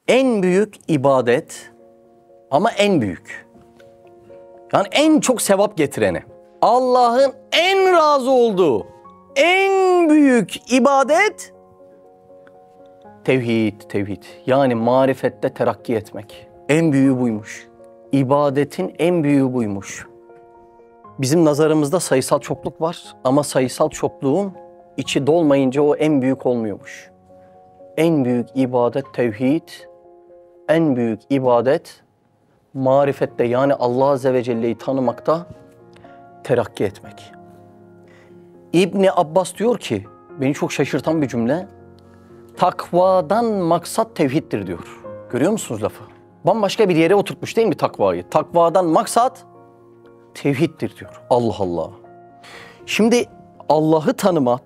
En büyük ibadet ama en büyük. Yani en çok sevap getireni. Allah'ın en razı olduğu en büyük ibadet tevhid. Yani marifette terakki etmek. En büyüğü buymuş. İbadetin en büyüğü buymuş. Bizim nazarımızda sayısal çokluk var ama sayısal çokluğun içi dolmayınca o en büyük olmuyormuş. En büyük ibadet tevhid, en büyük ibadet marifette yani Allah Azze ve Celle'yi tanımakta terakki etmek. İbni Abbas diyor ki, beni çok şaşırtan bir cümle, takvadan maksat tevhiddir diyor. Görüyor musunuz lafı? Bambaşka bir yere oturtmuş değil mi takvayı? Takvadan maksat tevhiddir diyor. Allah Allah. Şimdi Allah'ı tanıma,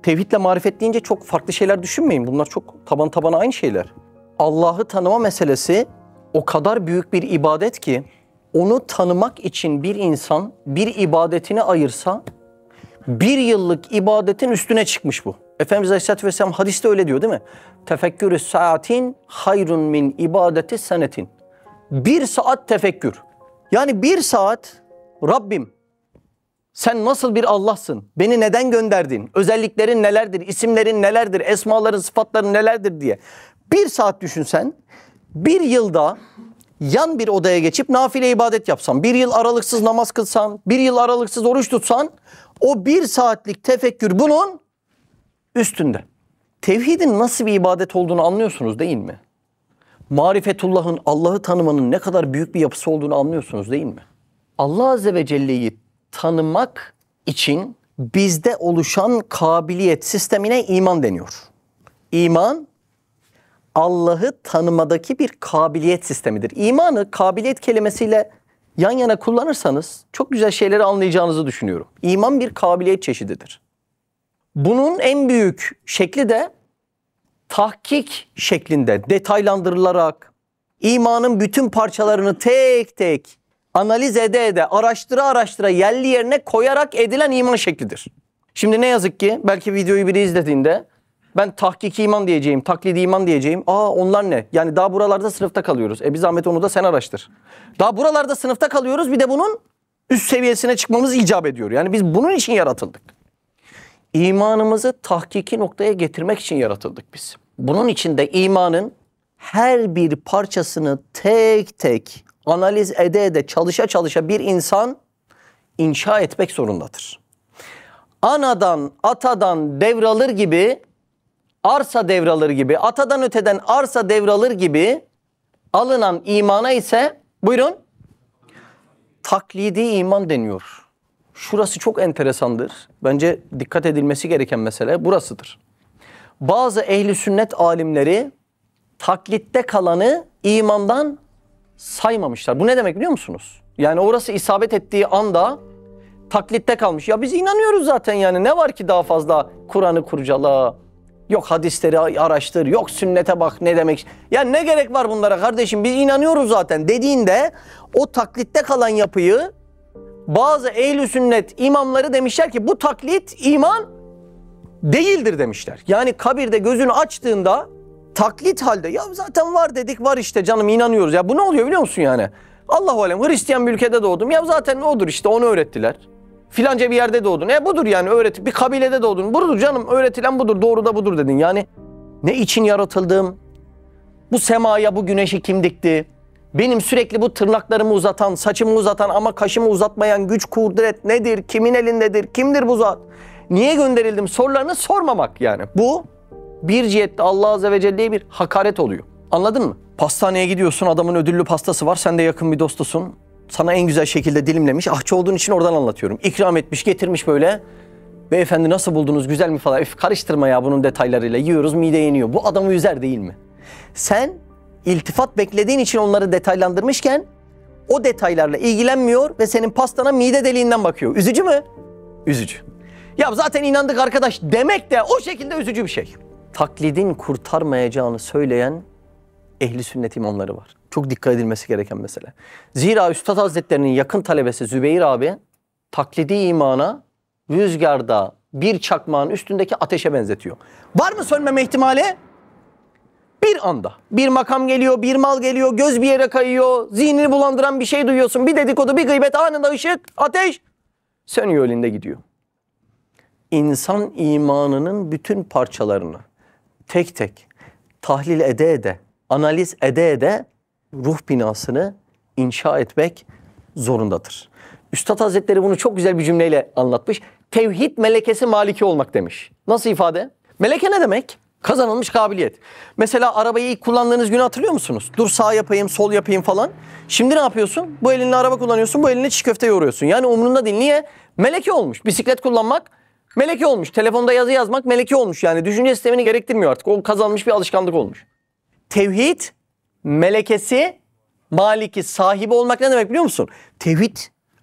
tevhidle marifet deyince çok farklı şeyler düşünmeyin. Bunlar çok taban tabana aynı şeyler. Allah'ı tanıma meselesi o kadar büyük bir ibadet ki onu tanımak için bir insan bir ibadetini ayırsa bir yıllık ibadetin üstüne çıkmış bu. Efendimiz Aleyhisselatü Vesselam hadiste öyle diyor değil mi? Tefekkürü saatin hayrun min ibadeti senetin. 1 saat tefekkür. Yani 1 saat Rabbim sen nasıl bir Allah'sın? Beni neden gönderdin? Özelliklerin nelerdir? İsimlerin nelerdir? Esmaların, sıfatların nelerdir diye. 1 saat düşünsen, 1 yılda yan bir odaya geçip nafile ibadet yapsan, 1 yıl aralıksız namaz kılsan, 1 yıl aralıksız oruç tutsan, o 1 saatlik tefekkür bunun üstünde. Tevhidin nasıl bir ibadet olduğunu anlıyorsunuz değil mi? Marifetullah'ın, Allah'ı tanımanın ne kadar büyük bir yapısı olduğunu anlıyorsunuz değil mi? Allah Azze ve Celle'yi tanımak için bizde oluşan kabiliyet sistemine iman deniyor. İman, Allah'ı tanımadaki bir kabiliyet sistemidir. İmanı kabiliyet kelimesiyle yan yana kullanırsanız çok güzel şeyleri anlayacağınızı düşünüyorum. İman bir kabiliyet çeşididir. Bunun en büyük şekli de tahkik şeklinde detaylandırılarak imanın bütün parçalarını tek tek analiz ede araştıra yerli yerine koyarak edilen iman şeklidir. Şimdi ne yazık ki belki videoyu biri izlediğinde ben tahkiki iman diyeceğim, taklidi iman diyeceğim. Onlar ne? Yani daha buralarda sınıfta kalıyoruz. Bir zahmet onu da sen araştır. Daha buralarda sınıfta kalıyoruz bir de bunun üst seviyesine çıkmamız icap ediyor. Yani biz bunun için yaratıldık. İmanımızı tahkiki noktaya getirmek için yaratıldık biz. Bunun için de imanın her bir parçasını tek tek analiz ede çalışa bir insan inşa etmek zorundadır. Anadan atadan devralır gibi, arsa devralır gibi, atadan öteden arsa devralır gibi alınan imana ise buyurun taklidi iman deniyor. Şurası çok enteresandır. Bence dikkat edilmesi gereken mesele burasıdır. Bazı ehli sünnet alimleri taklitte kalanı imandan saymamışlar. Bu ne demek biliyor musunuz? Yani orası isabet ettiği anda taklitte kalmış. Ya biz inanıyoruz zaten yani ne var ki daha fazla Kur'an'ı kurcala, yok hadisleri araştır, yok sünnete bak ne demek. Ya ne gerek var bunlara kardeşim biz inanıyoruz zaten dediğinde o taklitte kalan yapıyı bazı ehl-i sünnet imamları demişler ki bu taklit iman değildir demişler. Yani kabirde gözünü açtığında taklit halde ya zaten var dedik var işte canım inanıyoruz. Ya bu ne oluyor biliyor musun yani? Allahu alem Hristiyan bir ülkede doğdum. Ya zaten odur işte onu öğrettiler. Filanca bir yerde doğdun. Budur yani öğret. Bir kabilede doğdun. Budur canım öğretilen budur. Doğru da budur dedin. Yani ne için yaratıldım? Bu semaya bu güneşi kim dikti? Benim sürekli bu tırnaklarımı uzatan, saçımı uzatan ama kaşımı uzatmayan güç kudret nedir? Kimin elindedir? Kimdir bu zat? Niye gönderildim? Sorularını sormamak yani. Bu bir cihette Allah Azze ve Celle'ye bir hakaret oluyor. Anladın mı? Pastaneye gidiyorsun adamın ödüllü pastası var. Sen de yakın bir dostusun. Sana en güzel şekilde dilimlemiş. Ahçı olduğun için oradan anlatıyorum. İkram etmiş, getirmiş böyle. Beyefendi nasıl buldunuz, güzel mi falan. Karıştırma ya bunun detaylarıyla. Yiyoruz, mide yeniyor. Bu adamı üzer değil mi? Sen iltifat beklediğin için onları detaylandırmışken o detaylarla ilgilenmiyor ve senin pastana mide deliğinden bakıyor. Üzücü mü? Üzücü. Ya zaten inandık arkadaş demek de o şekilde üzücü bir şey. Taklidin kurtarmayacağını söyleyen ehli sünnet imamları var. Çok dikkat edilmesi gereken mesele. Zira Üstad Hazretleri'nin yakın talebesi Zübeyir abi taklidi imana rüzgarda bir çakmağın üstündeki ateşe benzetiyor. Var mı sönmeme ihtimali? Bir anda. Bir makam geliyor, bir mal geliyor, göz bir yere kayıyor, zihnini bulandıran bir şey duyuyorsun. Bir dedikodu, bir gıybet, anında ışık, ateş sönüyor, elinde gidiyor. İnsan imanının bütün parçalarını tek tek tahlil ede ede, analiz ede ede ruh binasını inşa etmek zorundadır. Üstad Hazretleri bunu çok güzel bir cümleyle anlatmış. Tevhid melekesi maliki olmak demiş. Nasıl ifade? Meleke ne demek? Kazanılmış kabiliyet. Mesela arabayı ilk kullandığınız günü hatırlıyor musunuz? Dur sağ yapayım, sol yapayım falan. Şimdi ne yapıyorsun? Bu elinle araba kullanıyorsun, bu elinle çiğ köfte yoğuruyorsun. Yani umrunda değil. Niye? Meleke olmuş. Bisiklet kullanmak meleke olmuş. Telefonda yazı yazmak meleke olmuş. Yani düşünce sistemini gerektirmiyor artık. O kazanmış bir alışkanlık olmuş. Tevhid melekesi, maliki, sahibi olmak ne demek biliyor musun? Tevhid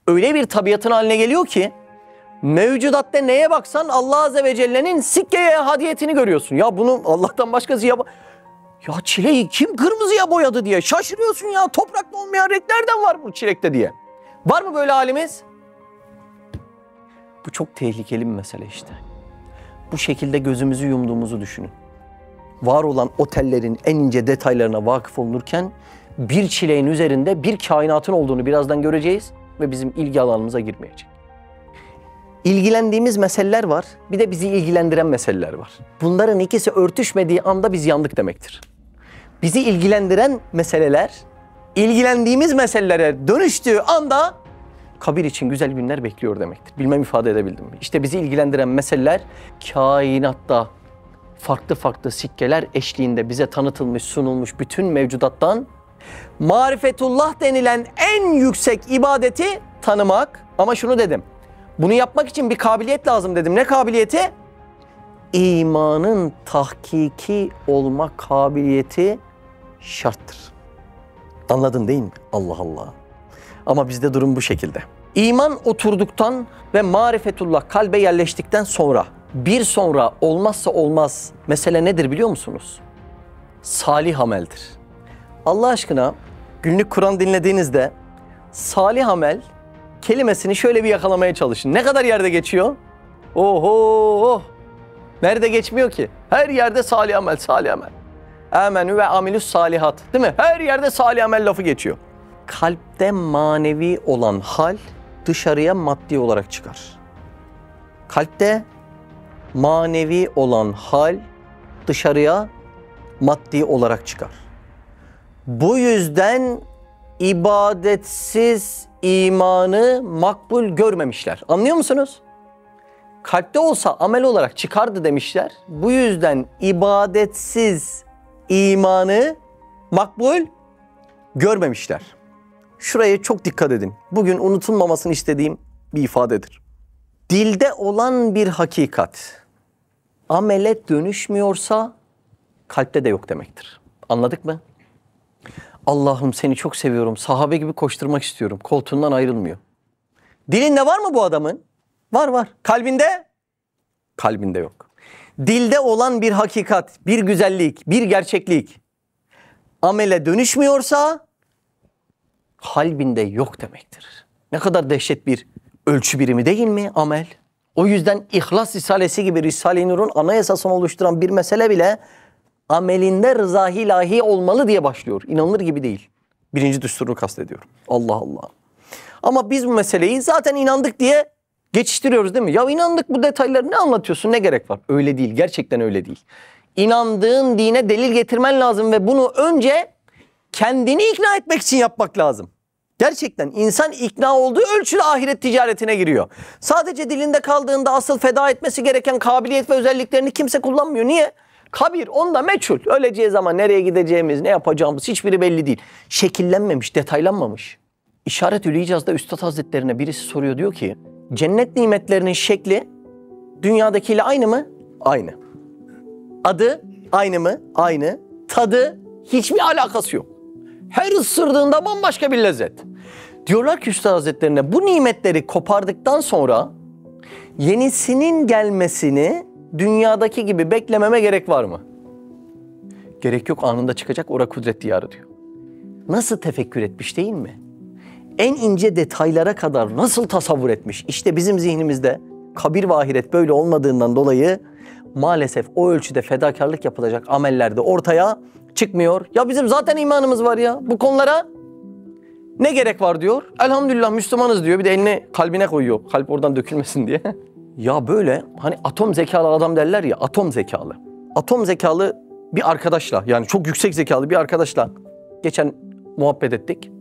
öyle bir tabiatın haline geliyor ki mevcudatta neye baksan Allah Azze ve Celle'nin sikkeye hadiyetini görüyorsun. Ya bunu Allah'tan başkası ya çileği kim kırmızıya boyadı diye şaşırıyorsun ya. Toprakta olmayan renklerden var bu çilekte diye. Var mı böyle halimiz? Bu çok tehlikeli bir mesele işte. Bu şekilde gözümüzü yumduğumuzu düşünün. Var olan otellerin en ince detaylarına vakıf olunurken bir çileğin üzerinde bir kainatın olduğunu birazdan göreceğiz ve bizim ilgi alanımıza girmeyecek. İlgilendiğimiz meseleler var, bir de bizi ilgilendiren meseleler var. Bunların ikisi örtüşmediği anda biz yandık demektir. Bizi ilgilendiren meseleler, ilgilendiğimiz meselelere dönüştüğü anda kabir için güzel günler bekliyor demektir. Bilmem ifade edebildim mi? İşte bizi ilgilendiren meseleler kainatta farklı farklı sikkeler eşliğinde bize tanıtılmış, sunulmuş bütün mevcudattan marifetullah denilen en yüksek ibadeti tanımak. Ama şunu dedim, bunu yapmak için bir kabiliyet lazım dedim. Ne kabiliyeti? İmanın tahkiki olma kabiliyeti şarttır. Anladın değil mi? Allah Allah. Ama bizde durum bu şekilde. İman oturduktan ve marifetullah kalbe yerleştikten sonra bir sonra olmazsa olmaz mesele nedir biliyor musunuz? Salih ameldir. Allah aşkına günlük Kur'an dinlediğinizde salih amel kelimesini şöyle bir yakalamaya çalışın. Ne kadar yerde geçiyor? Oho! Nerede geçmiyor ki? Her yerde salih amel, salih amel. Âmenü ve amilus salihat. Değil mi? Her yerde salih amel lafı geçiyor. Kalpte manevi olan hal dışarıya maddi olarak çıkar. Kalpte manevi olan hal dışarıya maddi olarak çıkar. Bu yüzden ibadetsiz imanı makbul görmemişler. Anlıyor musunuz? Kalpte olsa amel olarak çıkardı demişler. Bu yüzden ibadetsiz imanı makbul görmemişler. Şuraya çok dikkat edin. Bugün unutulmamasını istediğim bir ifadedir. Dilde olan bir hakikat amele dönüşmüyorsa kalpte de yok demektir. Anladık mı? Allah'ım seni çok seviyorum. Sahabe gibi koşturmak istiyorum. Koltuğundan ayrılmıyor. Dilinde var mı bu adamın? Var var. Kalbinde? Kalbinde yok. Dilde olan bir hakikat, bir güzellik, bir gerçeklik amele dönüşmüyorsa kalbinde yok demektir. Ne kadar dehşet bir ölçü birimi değil mi amel? O yüzden İhlas Risalesi gibi Risale-i Nur'un anayasasını oluşturan bir mesele bile amelinde rıza-i ilahi olmalı diye başlıyor. İnanılır gibi değil. Birinci düsturunu kastediyorum. Allah Allah. Ama biz bu meseleyi zaten inandık diye geçiştiriyoruz değil mi? Ya inandık, bu detayları ne anlatıyorsun, ne gerek var? Öyle değil, gerçekten öyle değil. İnandığın dine delil getirmen lazım ve bunu önce kendini ikna etmek için yapmak lazım. Gerçekten insan ikna olduğu ölçüde ahiret ticaretine giriyor. Sadece dilinde kaldığında asıl feda etmesi gereken kabiliyet ve özelliklerini kimse kullanmıyor. Niye? Kabir onda meçhul. Öleceği zaman nereye gideceğimiz, ne yapacağımız hiçbiri belli değil. Şekillenmemiş, detaylanmamış. İşaret-ül İcaz'da Üstad Hazretlerine birisi soruyor, diyor ki cennet nimetlerinin şekli dünyadakiyle aynı mı? Aynı. Adı aynı mı? Aynı. Tadı hiçbir alakası yok. Her ısırdığında bambaşka bir lezzet. Diyorlar ki Üstad Hazretlerine bu nimetleri kopardıktan sonra yenisinin gelmesini dünyadaki gibi beklememe gerek var mı? Gerek yok, anında çıkacak, ora kudret diyarı diyor. Nasıl tefekkür etmiş değil mi? En ince detaylara kadar nasıl tasavvur etmiş? İşte bizim zihnimizde kabir ve ahiret böyle olmadığından dolayı maalesef o ölçüde fedakarlık yapılacak ameller de ortaya çıkmıyor. Ya bizim zaten imanımız var ya. Bu konulara ne gerek var diyor. Elhamdülillah Müslümanız diyor. Bir de elini kalbine koyuyor. Kalp oradan dökülmesin diye. Ya böyle hani atom zekalı adam derler ya, atom zekalı. Atom zekalı bir arkadaşla, yani çok yüksek zekalı bir arkadaşla geçen muhabbet ettik.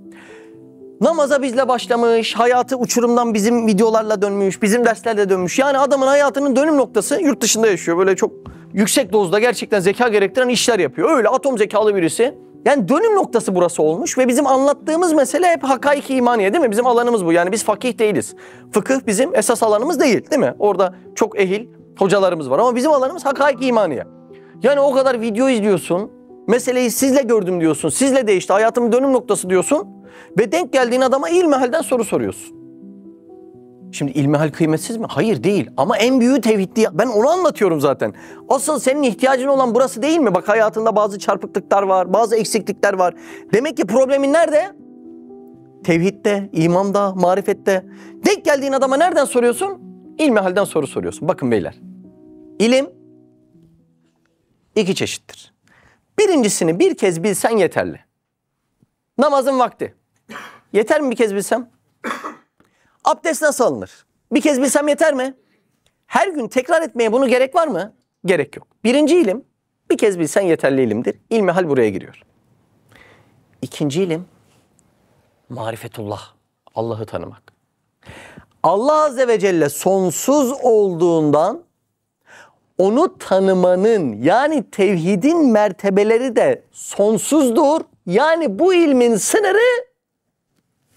Namaza bizle başlamış, hayatı uçurumdan bizim videolarla dönmüş, bizim derslerle dönmüş. Yani adamın hayatının dönüm noktası yurt dışında yaşıyor. Böyle çok yüksek dozda gerçekten zeka gerektiren işler yapıyor. Öyle atom zekalı birisi. Yani dönüm noktası burası olmuş ve bizim anlattığımız mesele hep hakaiki imaniye, değil mi? Bizim alanımız bu. Yani biz fakih değiliz. Fıkıh bizim esas alanımız değil mi? Orada çok ehil hocalarımız var ama bizim alanımız hakaiki imaniye. Yani o kadar video izliyorsun, meseleyi sizle gördüm diyorsun, sizle değişti, hayatımın dönüm noktası diyorsun ve denk geldiğin adama ilmihalden soru soruyorsun. Şimdi ilmihal kıymetsiz mi? Hayır, değil. Ama en büyüğü tevhid diye. Ben onu anlatıyorum zaten. Asıl senin ihtiyacın olan burası değil mi? Bak hayatında bazı çarpıklıklar var, bazı eksiklikler var. Demek ki problemin nerede? Tevhidde, imanda, marifette. Denk geldiğin adama nereden soruyorsun? İlmihalden soru soruyorsun. Bakın beyler. İlim iki çeşittir. Birincisini bir kez bilsen yeterli. Namazın vakti. Yeter mi bir kez bilsem? Abdest nasıl alınır? Bir kez bilsem yeter mi? Her gün tekrar etmeye bunu gerek var mı? Gerek yok. Birinci ilim, bir kez bilsen yeterli ilimdir. İlmihal buraya giriyor. İkinci ilim, marifetullah. Allah'ı tanımak. Allah Azze ve Celle sonsuz olduğundan onu tanımanın, yani tevhidin mertebeleri de sonsuzdur. Yani bu ilmin sınırı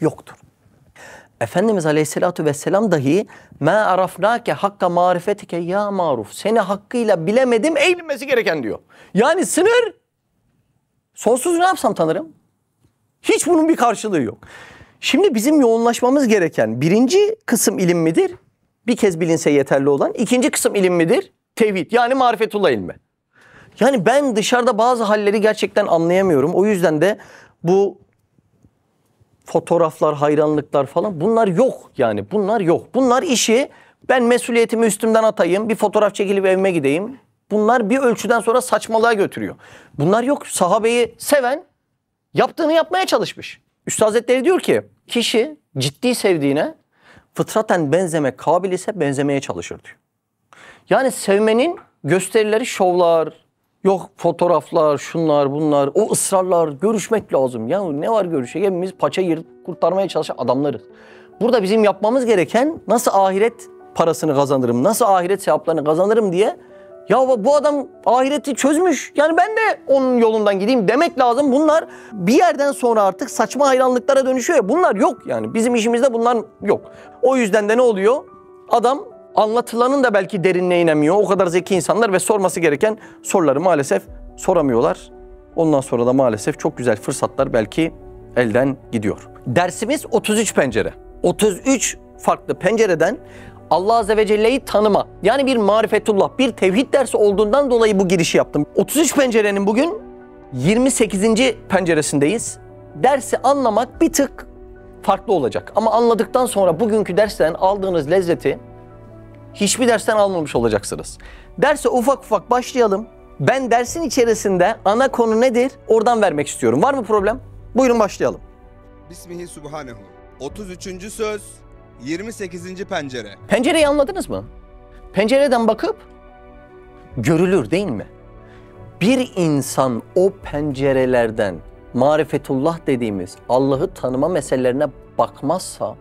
yoktur. Efendimiz Aleyhisselatü Vesselam dahi مَا عَرَفْنَاكَ حَقَّ مَعْرِفَتِكَ ya maruf. Seni hakkıyla bilemedim, eğilinmesi gereken diyor. Yani sınır sonsuz, ne yapsam tanırım? Hiç bunun bir karşılığı yok. Şimdi bizim yoğunlaşmamız gereken birinci kısım ilim midir? Bir kez bilinse yeterli olan. İkinci kısım ilim midir? Tevhid, yani marifetullah ilmi. Yani ben dışarıda bazı halleri gerçekten anlayamıyorum. O yüzden de bu fotoğraflar, hayranlıklar falan, bunlar yok yani. Bunlar yok. Bunlar işi ben mesuliyetimi üstümden atayım, bir fotoğraf çekilip evime gideyim. Bunlar bir ölçüden sonra saçmalığa götürüyor. Bunlar yok. Sahabeyi seven yaptığını yapmaya çalışmış. Üstad Hazretleri diyor ki kişi ciddi sevdiğine fıtraten benzeme kabil ise benzemeye çalışır diyor. Yani sevmenin gösterileri şovlar, yok fotoğraflar, şunlar bunlar, o ısrarlar, görüşmek lazım. Ya ne var görüşecek? Hepimiz paça yırtıp kurtarmaya çalışan adamlarız. Burada bizim yapmamız gereken nasıl ahiret parasını kazanırım, nasıl ahiret sevaplarını kazanırım diye. Ya bu adam ahireti çözmüş. Yani ben de onun yolundan gideyim demek lazım. Bunlar bir yerden sonra artık saçma hayranlıklara dönüşüyor ya. Bunlar yok yani. Bizim işimizde bunlar yok. O yüzden de ne oluyor? Adam anlatılanın da belki derinine inemiyor. O kadar zeki insanlar ve sorması gereken soruları maalesef soramıyorlar. Ondan sonra da maalesef çok güzel fırsatlar belki elden gidiyor. Dersimiz 33 pencere. 33 farklı pencereden Allah Azze ve Celle'yi tanıma. Yani bir marifetullah, bir tevhid dersi olduğundan dolayı bu girişi yaptım. 33 pencerenin bugün 28. penceresindeyiz. Dersi anlamak bir tık farklı olacak. Ama anladıktan sonra bugünkü dersten aldığınız lezzeti hiçbir dersten almamış olacaksınız. Derse ufak ufak başlayalım. Ben dersin içerisinde ana konu nedir? Oradan vermek istiyorum. Var mı problem? Buyurun başlayalım. Bismihi Subhanehu. 33. söz, 28. pencere. Pencereyi anladınız mı? Pencereden bakıp görülür, değil mi? Bir insan o pencerelerden marifetullah dediğimiz Allah'ı tanıma meselelerine bakmazsa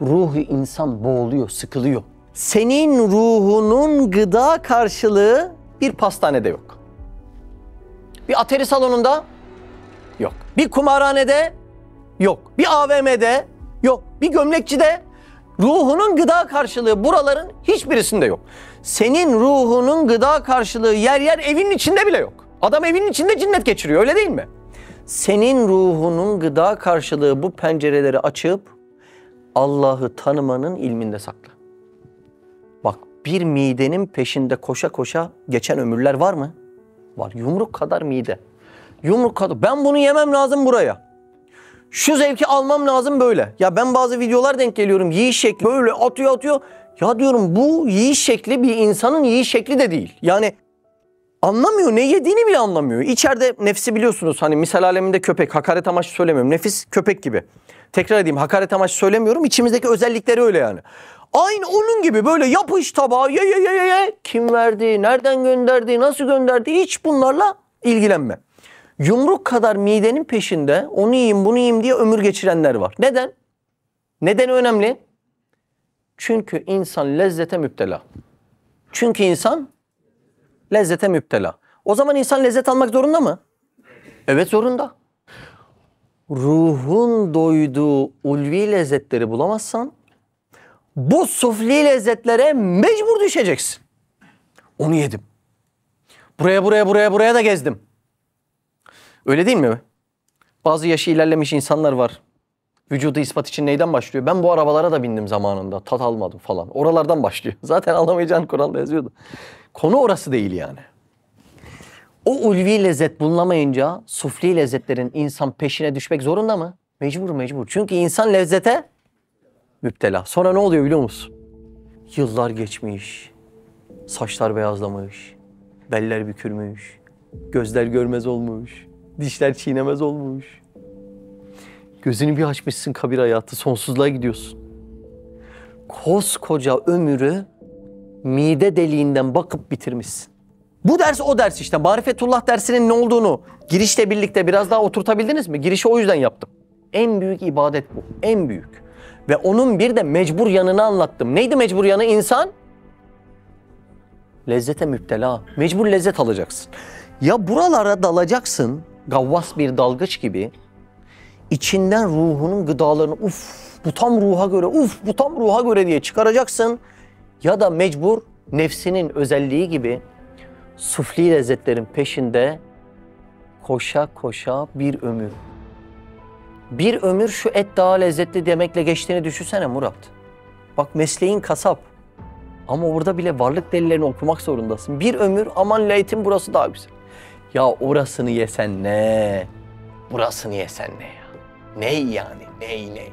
ruhu insan boğuluyor, sıkılıyor. Senin ruhunun gıda karşılığı bir pastanede yok. Bir atari salonunda yok. Bir kumarhanede yok. Bir AVM'de yok. Bir gömlekçide ruhunun gıda karşılığı buraların hiçbirisinde yok. Senin ruhunun gıda karşılığı yer yer evinin içinde bile yok. Adam evinin içinde cinnet geçiriyor, öyle değil mi? Senin ruhunun gıda karşılığı bu pencereleri açıp Allah'ı tanımanın ilminde saklı. Bak, bir midenin peşinde koşa koşa geçen ömürler var mı? Var. Yumruk kadar mide. Yumruk kadar. Ben bunu yemem lazım buraya. Şu zevki almam lazım böyle. Ya ben bazı videolar denk geliyorum. Yiyiş şekli böyle atıyor. Ya diyorum bu yiyiş şekli bir insanın yiyiş şekli de değil. Yani anlamıyor, ne yediğini bile anlamıyor. İçeride nefsi biliyorsunuz, hani misal aleminde köpek, hakaret amaçlı söylemiyorum. Nefis köpek gibi. Tekrar edeyim, hakaret amaçlı söylemiyorum. İçimizdeki özellikleri öyle yani. Aynı onun gibi böyle yapış tabağa ye. Kim verdi, nereden gönderdi, nasıl gönderdi, hiç bunlarla ilgilenme. Yumruk kadar midenin peşinde onu yiyeyim bunu yiyeyim diye ömür geçirenler var. Neden? Nedeni önemli. Çünkü insan lezzete müptela. Çünkü insan lezzete müptela. O zaman insan lezzet almak zorunda mı? Evet, zorunda. Ruhun doyduğu ulvi lezzetleri bulamazsan bu sufli lezzetlere mecbur düşeceksin. Onu yedim. Buraya da gezdim. Öyle değil mi? Bazı yaşı ilerlemiş insanlar var. Vücudu ispat için neyden başlıyor? Ben bu arabalara da bindim zamanında. Tat almadım falan. Oralardan başlıyor. Zaten alamayacağın Kur'an'da yazıyordu. Konu orası değil yani. O ulvi lezzet bulunamayınca sufli lezzetlerin insan peşine düşmek zorunda mı? Mecbur. Çünkü insan lezzete müptela. Sonra ne oluyor biliyor musun? Yıllar geçmiş. Saçlar beyazlamış. Beller bükülmüş. Gözler görmez olmuş. Dişler çiğnemez olmuş. Gözünü bir açmışsın, kabir hayatı, sonsuzluğa gidiyorsun. Koskoca ömrü mide deliğinden bakıp bitirmişsin. Bu ders o ders işte. Marifetullah dersinin ne olduğunu girişle birlikte biraz daha oturtabildiniz mi? Girişi o yüzden yaptım. En büyük ibadet bu. En büyük. Ve onun bir de mecbur yanını anlattım. Neydi mecbur yanı? İnsan lezzete müptela. Mecbur lezzet alacaksın. Ya buralara dalacaksın, gavvas bir dalgıç gibi. İçinden ruhunun gıdalarını bu tam ruha göre diye çıkaracaksın. Ya da mecbur nefsinin özelliği gibi sufli lezzetlerin peşinde koşa bir ömür. Bir ömür şu et daha lezzetli demekle geçtiğini düşünsene Murat. Bak mesleğin kasap. Ama orada bile varlık delillerini okumak zorundasın. Bir ömür aman etin burası daha güzel. Ya orasını yesen ne? Burasını yesen ne ya? Ney yani? Ney?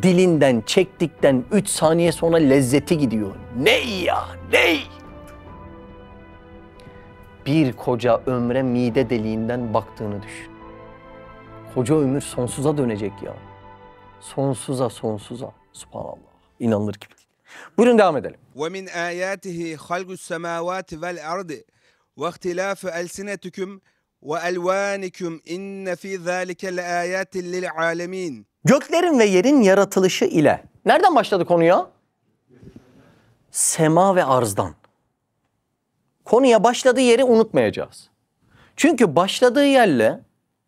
Dilinden çektikten 3 saniye sonra lezzeti gidiyor. Ney ya? Ney? Bir koca ömre mide deliğinden baktığını düşün. Koca ömür sonsuza dönecek ya. Sonsuza. Subhanallah. İnanılır gibi değil. Buyurun devam edelim. وَمِنْ آيَاتِهِ خَلْقُ السَّمَاوَاتِ وَالْأَرْضِ وَاخْتِلَافُ أَلْسِنَتِكُمْ وَأَلْوَانِكُمْ اِنَّ فِي ذَٰلِكَ لَآيَاتٍ لِلْعَالَمِينَ. Göklerin ve yerin yaratılışı ile. Nereden başladı konuya? Sema ve arzdan. Konuya başladığı yeri unutmayacağız. Çünkü başladığı yerle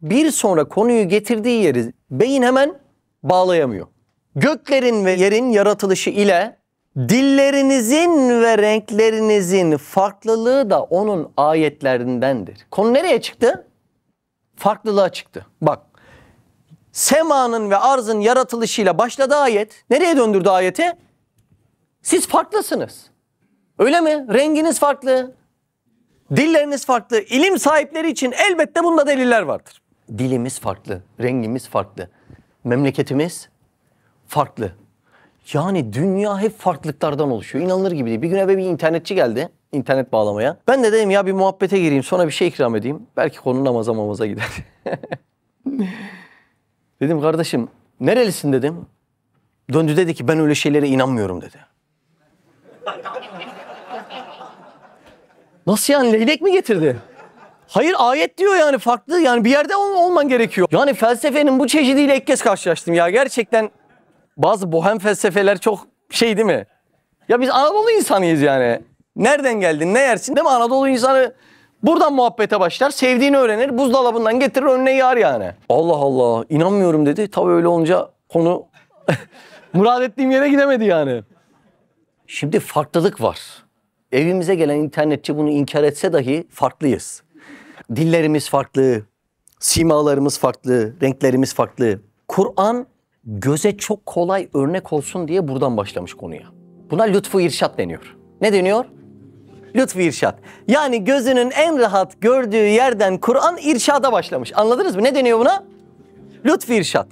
bir sonra konuyu getirdiği yeri beyin hemen bağlayamıyor. Göklerin ve yerin yaratılışı ile dillerinizin ve renklerinizin farklılığı da onun ayetlerindendir. Konu nereye çıktı? Farklılığa çıktı. Bak, semanın ve arzın yaratılışıyla başladı ayet. Nereye döndürdü ayeti? Siz farklısınız. Öyle mi? Renginiz farklı. Dilleriniz farklı. İlim sahipleri için elbette bunda deliller vardır. Dilimiz farklı. Rengimiz farklı. Memleketimiz farklı. Yani dünya hep farklılıklardan oluşuyor. İnanılır gibi değil. Bir gün eve bir internetçi geldi. İnternet bağlamaya. Ben de dedim ya bir muhabbete gireyim. Sonra bir şey ikram edeyim. Belki konu namaza gider. Dedim kardeşim nerelisin dedim. Döndü dedi ki ben öyle şeylere inanmıyorum dedi. Nasıl yani, leylek mi getirdi? Hayır, ayet diyor yani farklı, yani bir yerde olman gerekiyor. Yani felsefenin bu çeşidiyle ilk kez karşılaştım ya. Gerçekten bazı bohem felsefeler çok şey değil mi? Ya biz Anadolu insanıyız yani. Nereden geldin, ne yersin değil mi? Anadolu insanı buradan muhabbete başlar, sevdiğini öğrenir, buzdolabından getirir önüne yağar yani. Allah Allah, inanmıyorum dedi. Tabii öyle olunca konu murad ettiğim yere gidemedi yani. Şimdi farklılık var. Evimize gelen internetçi bunu inkar etse dahi farklıyız. Dillerimiz farklı, simalarımız farklı, renklerimiz farklı. Kur'an göze çok kolay örnek olsun diye buradan başlamış konuya. Buna lütfu irşat deniyor. Ne deniyor? Lütfu irşat. Yani gözünün en rahat gördüğü yerden Kur'an irşada başlamış. Anladınız mı? Ne deniyor buna? Lütfu irşat.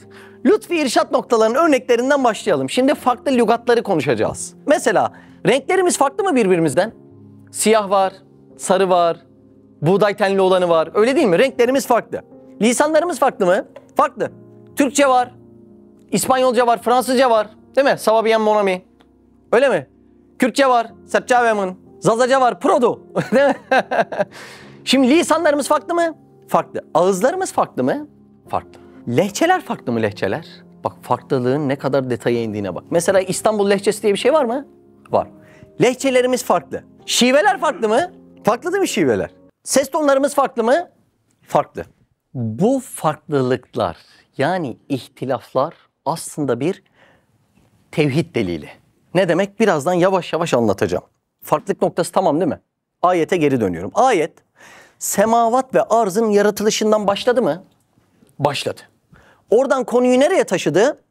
Lütfi irşat noktalarının örneklerinden başlayalım. Şimdi farklı lügatları konuşacağız. Mesela renklerimiz farklı mı birbirimizden? Siyah var, sarı var, buğday tenli olanı var. Öyle değil mi? Renklerimiz farklı. Lisanlarımız farklı mı? Farklı. Türkçe var, İspanyolca var, Fransızca var. Değil mi? Ça va bien mon ami. Öyle mi? Kürtçe var, Serçavemin. Zazaca var, Prodo. Değil mi? Şimdi lisanlarımız farklı mı? Farklı. Ağızlarımız farklı mı? Farklı. Lehçeler farklı mı lehçeler? Bak farklılığın ne kadar detaya indiğine bak. Mesela İstanbul lehçesi diye bir şey var mı? Var. Lehçelerimiz farklı. Şiveler farklı mı? Farklı değil mi şiveler? Ses tonlarımız farklı mı? Farklı. Bu farklılıklar yani ihtilaflar aslında bir tevhid delili. Ne demek? Birazdan yavaş yavaş anlatacağım. Farklılık noktası tamam değil mi? Ayete geri dönüyorum. Ayet semavat ve arzın yaratılışından başladı mı? Başladı. Oradan konuyu nereye taşıdı?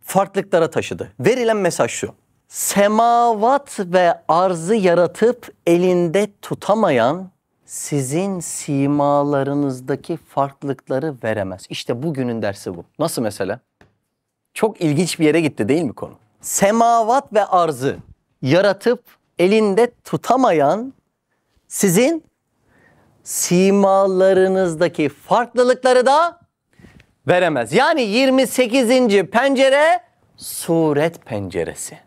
Farklılıklara taşıdı. Verilen mesaj şu. Semavat ve arzı yaratıp elinde tutamayan sizin simalarınızdaki farklılıkları veremez. İşte bugünün dersi bu. Nasıl mesela? Çok ilginç bir yere gitti değil mi konu? Semavat ve arzı yaratıp elinde tutamayan sizin simalarınızdaki farklılıkları da veremez. Yani 28. pencere suret penceresi.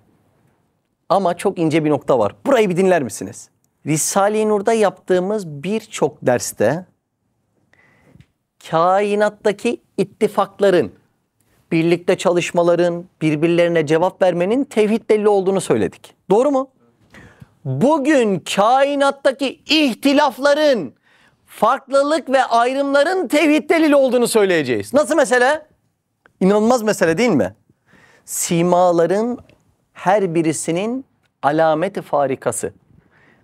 Ama çok ince bir nokta var. Burayı bir dinler misiniz? Risale-i Nur'da yaptığımız birçok derste kainattaki ittifakların, birlikte çalışmaların, birbirlerine cevap vermenin tevhid delili olduğunu söyledik. Doğru mu? Bugün kainattaki ihtilafların, farklılık ve ayrımların tevhid delili olduğunu söyleyeceğiz. Nasıl mesele? İnanılmaz mesele değil mi? Simaların her birisinin alameti farikası.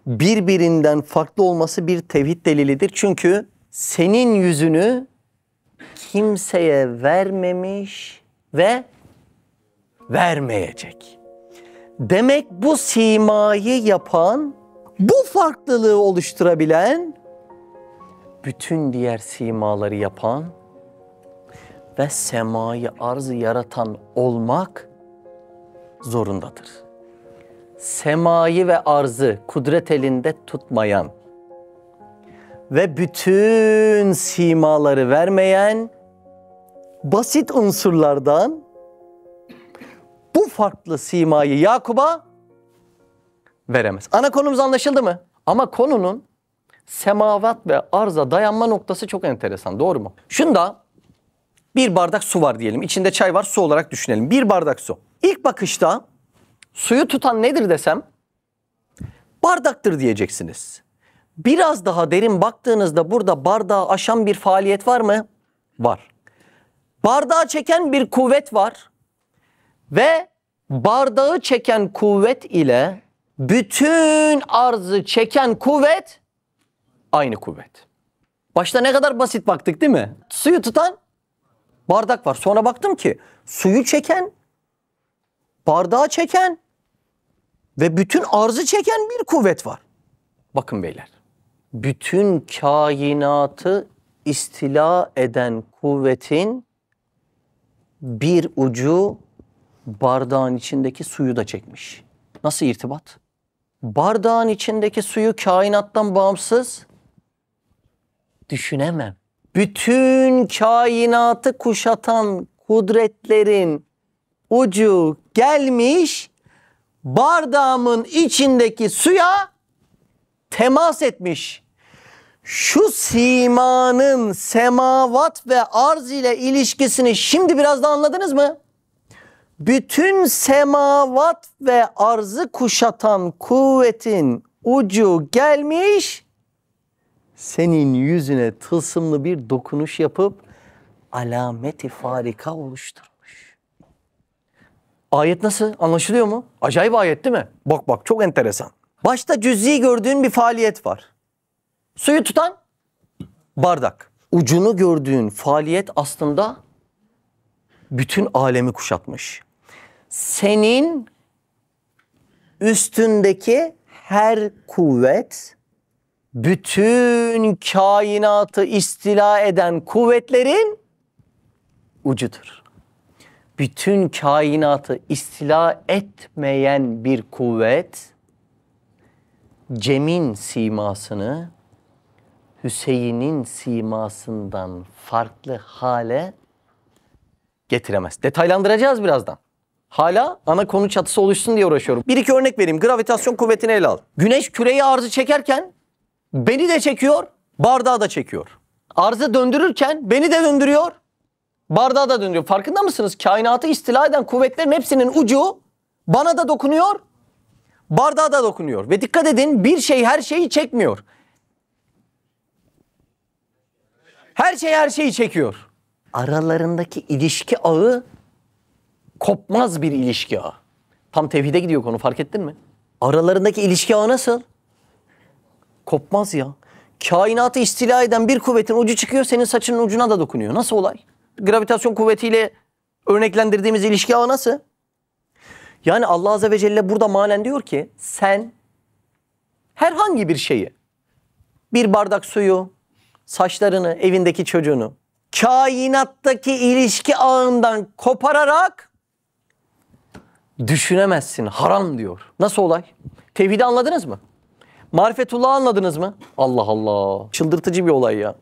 Birbirinden farklı olması bir tevhid delilidir. Çünkü senin yüzünü kimseye vermemiş ve vermeyecek. Demek bu simayı yapan, bu farklılığı oluşturabilen, bütün diğer simaları yapan ve semayı arzı yaratan olmak zorundadır. Semayı ve arzı kudret elinde tutmayan ve bütün simaları vermeyen basit unsurlardan bu farklı simayı Yakub'a veremez. Ana konumuz anlaşıldı mı? Ama konunun semavat ve arza dayanma noktası çok enteresan. Doğru mu? Şunda bir bardak su var diyelim. İçinde çay var, su olarak düşünelim. Bir bardak su. İlk bakışta suyu tutan nedir desem bardaktır diyeceksiniz. Biraz daha derin baktığınızda burada bardağı aşan bir faaliyet var mı? Var. Bardağı çeken bir kuvvet var. Ve bardağı çeken kuvvet ile bütün arzı çeken kuvvet aynı kuvvet. Başta ne kadar basit baktık değil mi? Suyu tutan bardak var. Sonra baktım ki suyu çeken, bardağı çeken ve bütün arzı çeken bir kuvvet var. Bakın beyler. Bütün kainatı istila eden kuvvetin bir ucu bardağın içindeki suyu da çekmiş. Nasıl irtibat? Bardağın içindeki suyu kainattan bağımsız düşünemem. Bütün kainatı kuşatan kudretlerin ucu gelmiş, bardağımın içindeki suya temas etmiş. Şu simanın semavat ve arz ile ilişkisini şimdi biraz da anladınız mı? Bütün semavat ve arzı kuşatan kuvvetin ucu gelmiş, senin yüzüne tılsımlı bir dokunuş yapıp alameti farika oluşturmuş. Ayet nasıl? Anlaşılıyor mu? Acayip ayet değil mi? Bak bak çok enteresan. Başta cüz'i gördüğün bir faaliyet var. Suyu tutan bardak. Ucunu gördüğün faaliyet aslında bütün alemi kuşatmış. Senin üstündeki her kuvvet bütün kainatı istila eden kuvvetlerin ucudur. bütün kainatı istila etmeyen bir kuvvet, Cem'in simasını Hüseyin'in simasından farklı hale getiremez. Detaylandıracağız birazdan. Hala ana konu çatısı oluşsun diye uğraşıyorum. Bir iki örnek vereyim. Gravitasyon kuvvetini ele al. Güneş küreyi arzı çekerken beni de çekiyor, bardağı da çekiyor. Arzı döndürürken beni de döndürüyor, bardağı da döndürüyor. Farkında mısınız? Kainatı istila eden kuvvetlerin hepsinin ucu bana da dokunuyor, bardağa da dokunuyor. Ve dikkat edin, bir şey her şeyi çekmiyor. Her şey her şeyi çekiyor. Aralarındaki ilişki ağı kopmaz bir ilişki ağı. Tam tevhide gidiyor konu, fark ettin mi? Aralarındaki ilişki ağı nasıl? Kopmaz ya. Kainatı istila eden bir kuvvetin ucu çıkıyor, senin saçının ucuna da dokunuyor. Nasıl olay? Gravitasyon kuvvetiyle örneklendirdiğimiz ilişki ağı nasıl? Yani Allah Azze ve Celle burada manen diyor ki, sen herhangi bir şeyi, bir bardak suyu, saçlarını, evindeki çocuğunu, kainattaki ilişki ağından kopararak düşünemezsin. Haram diyor. Nasıl olay? Tevhidi anladınız mı? Marifetullah'ı anladınız mı? Allah Allah. Çıldırtıcı bir olay ya.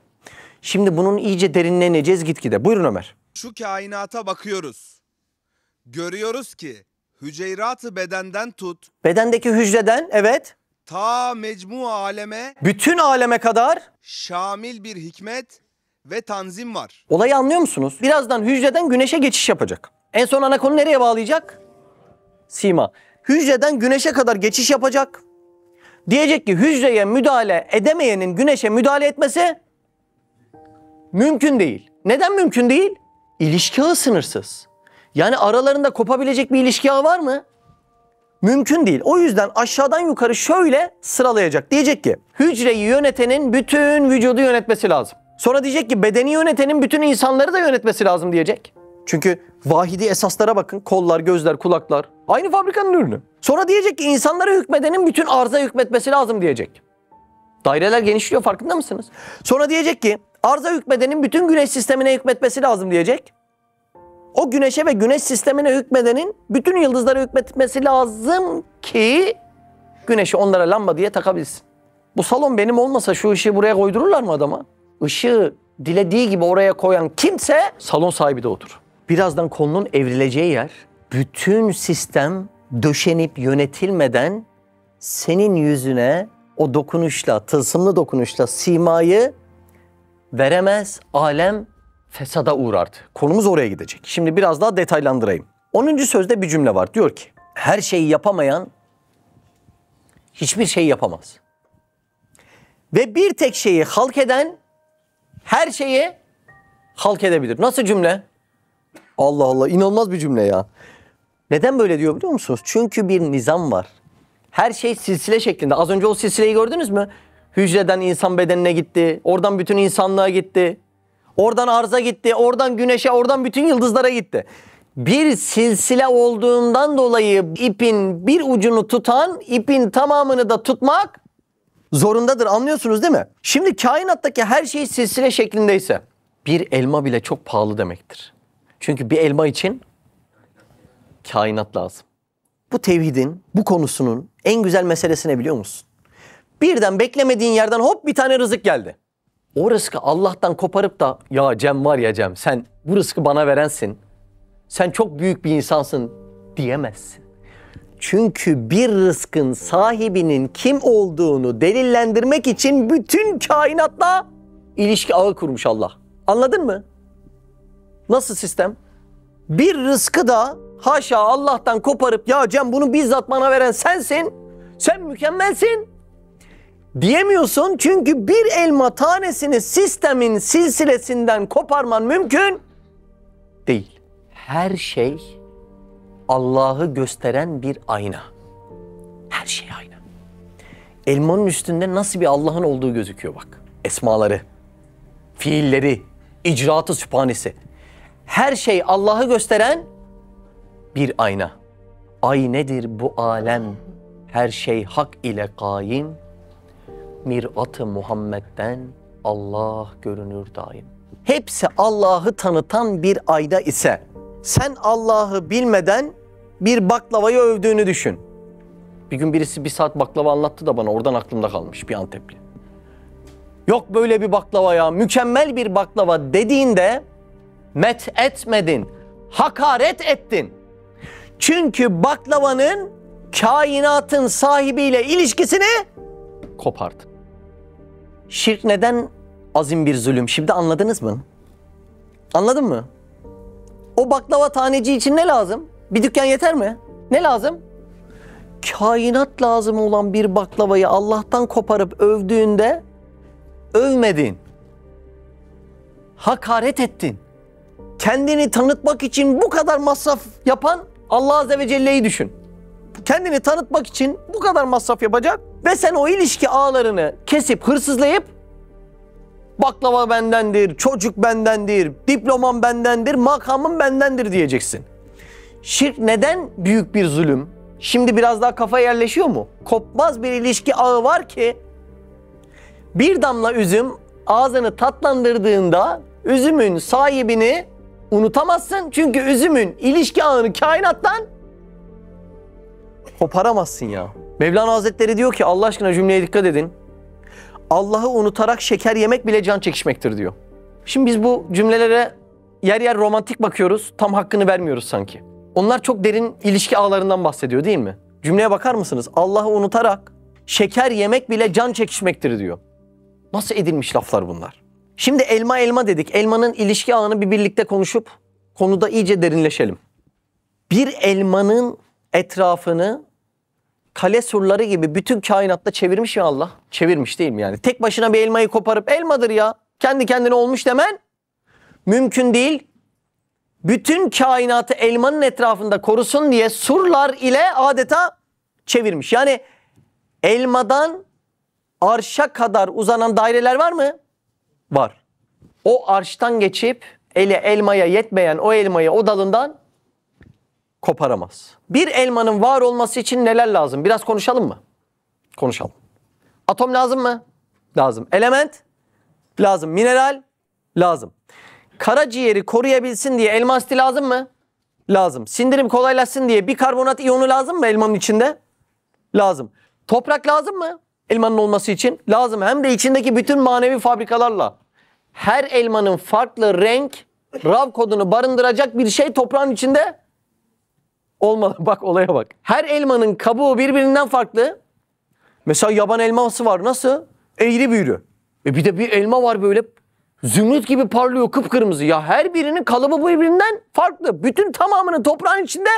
Şimdi bunun iyice derinine ineceğiz gitgide. Buyurun Ömer. Şu kainata bakıyoruz. Görüyoruz ki hüceyrat-ı bedenden tut, Bedendeki hücreden, evet, ta mecmu aleme bütün aleme kadar şamil bir hikmet ve tanzim var. olayı anlıyor musunuz? Birazdan hücreden güneşe geçiş yapacak. En son ana konu nereye bağlayacak? Sima. Hücreden güneşe kadar geçiş yapacak. Diyecek ki hücreye müdahale edemeyenin güneşe müdahale etmesi mümkün değil. Neden mümkün değil? İlişki ağı sınırsız. Yani aralarında kopabilecek bir ilişki ağı var mı? Mümkün değil. O yüzden aşağıdan yukarı şöyle sıralayacak. Diyecek ki hücreyi yönetenin bütün vücudu yönetmesi lazım. Sonra diyecek ki bedeni yönetenin bütün insanları da yönetmesi lazım diyecek. Çünkü vahidi esaslara bakın. Kollar, gözler, kulaklar. Aynı fabrikanın ürünü. Sonra diyecek ki insanlara hükmedenin bütün arza hükmetmesi lazım diyecek. Daireler genişliyor, farkında mısınız? Sonra diyecek ki arza hükmedenin bütün güneş sistemine hükmetmesi lazım diyecek. O güneşe ve güneş sistemine hükmedenin bütün yıldızlara hükmetmesi lazım ki güneşi onlara lamba diye takabilsin. Bu salon benim olmasa şu ışığı buraya koydururlar mı adama? Işığı dilediği gibi oraya koyan kimse salon sahibi de odur. Birazdan konunun evrileceği yer, bütün sistem döşenip yönetilmeden senin yüzüne o dokunuşla, tılsımlı dokunuşla simayı veremez, alem fesada uğrardı. Konumuz oraya gidecek. Şimdi biraz daha detaylandırayım. 10. sözde bir cümle var. Diyor ki, her şeyi yapamayan hiçbir şey yapamaz. Ve bir tek şeyi halk eden her şeyi halk edebilir. Nasıl cümle? Allah Allah, inanılmaz bir cümle ya. Neden böyle diyor biliyor musunuz? Çünkü bir nizam var. Her şey silsile şeklinde. Az önce o silsileyi gördünüz mü? Hücreden insan bedenine gitti. Oradan bütün insanlığa gitti. Oradan arza gitti. Oradan güneşe, oradan bütün yıldızlara gitti. Bir silsile olduğundan dolayı ipin bir ucunu tutan, ipin tamamını da tutmak zorundadır. Anlıyorsunuz değil mi? Şimdi kainattaki her şey silsile şeklindeyse bir elma bile çok pahalı demektir. Çünkü bir elma için kainat lazım. Bu tevhidin, bu konusunun en güzel meselesi ne biliyor musun? Birden beklemediğin yerden hop bir tane rızık geldi. O rızkı Allah'tan koparıp da ya Cem var ya Cem, sen bu rızkı bana verensin. Sen çok büyük bir insansın diyemezsin. Çünkü bir rızkın sahibinin kim olduğunu delillendirmek için bütün kainatla ilişki ağı kurmuş Allah. Anladın mı? Nasıl sistem? Bir rızkı da haşa Allah'tan koparıp ya Cem bunu bizzat bana veren sensin. Sen mükemmelsin diyemiyorsun. Çünkü bir elma tanesini sistemin silsilesinden koparman mümkün değil. Her şey Allah'ı gösteren bir ayna. Her şey ayna. Elmanın üstünde nasıl bir Allah'ın olduğu gözüküyor bak. Esmaları, fiilleri, icraatı sübhanesi. Her şey Allah'ı gösteren bir ayna. Ay nedir bu alem? Her şey hak ile kaim. Mirat-ı Muhammed'den Allah görünür daim. Hepsi Allah'ı tanıtan bir ayna ise Sen Allah'ı bilmeden bir baklavayı övdüğünü düşün. Bir gün birisi 1 saat baklava anlattı da bana, oradan aklımda kalmış, bir Antepli. Yok böyle bir baklava ya, mükemmel bir baklava dediğinde met etmedin, hakaret ettin. Çünkü baklavanın kainatın sahibiyle ilişkisini kopardın. Şirk neden azim bir zulüm? Şimdi anladınız mı? Anladın mı? O baklava taneci için ne lazım? Bir dükkan yeter mi? Ne lazım? Kainat lazım olan bir baklavayı Allah'tan koparıp övdüğünde övmedin. Hakaret ettin. Kendini tanıtmak için bu kadar masraf yapan Allah Azze ve Celle'yi düşün. Kendini tanıtmak için bu kadar masraf yapacak ve sen o ilişki ağlarını kesip hırsızlayıp baklava bendendir, çocuk bendendir, diplomam bendendir, makamım bendendir diyeceksin. Şirk neden büyük bir zulüm? Şimdi biraz daha kafa yerleşiyor mu? Kopmaz bir ilişki ağı var ki bir damla üzüm ağzını tatlandırdığında üzümün sahibini unutamazsın. Çünkü üzümün ilişki ağını kainattan koparamazsın ya. Mevlana Hazretleri diyor ki, Allah aşkına cümleye dikkat edin. Allah'ı unutarak şeker yemek bile can çekişmektir diyor. Şimdi biz bu cümlelere yer yer romantik bakıyoruz. Tam hakkını vermiyoruz sanki. Onlar çok derin ilişki ağlarından bahsediyor değil mi? Cümleye bakar mısınız? Allah'ı unutarak şeker yemek bile can çekişmektir diyor. Nasıl edilmiş laflar bunlar? Şimdi elma elma dedik. Elmanın ilişki ağını bir birlikte konuşup konuda iyice derinleşelim. Bir elmanın etrafını kale surları gibi bütün kainatta çevirmiş ya Allah. Çevirmiş değil mi yani? Tek başına bir elmayı koparıp elmadır ya, kendi kendine olmuş demen mümkün değil. Bütün kainatı elmanın etrafında korusun diye surlar ile adeta çevirmiş. Yani elmadan arşa kadar uzanan daireler var mı? Var. O arştan geçip ele elmaya yetmeyen o elmayı o dalından koparamaz. Bir elmanın var olması için neler lazım? Biraz konuşalım mı? Konuşalım. Atom lazım mı? Lazım. Element? Lazım. Mineral? Lazım. Karaciğeri koruyabilsin diye elma asidi lazım mı? Lazım. Sindirim kolaylaşsın diye bikarbonat iyonu lazım mı elmanın içinde? Lazım. Toprak lazım mı? Elmanın olması için? Lazım. Hem de içindeki bütün manevi fabrikalarla. Her elmanın farklı renk, RAV kodunu barındıracak bir şey toprağın içinde olmalı. Bak olaya bak. Her elmanın kabuğu birbirinden farklı. Mesela yaban elması var. Nasıl? Eğri büğrü. Bir de bir elma var böyle zümrüt gibi parlıyor, kıpkırmızı. Ya her birinin kalıbı birbirinden farklı. Bütün tamamının toprağın içinde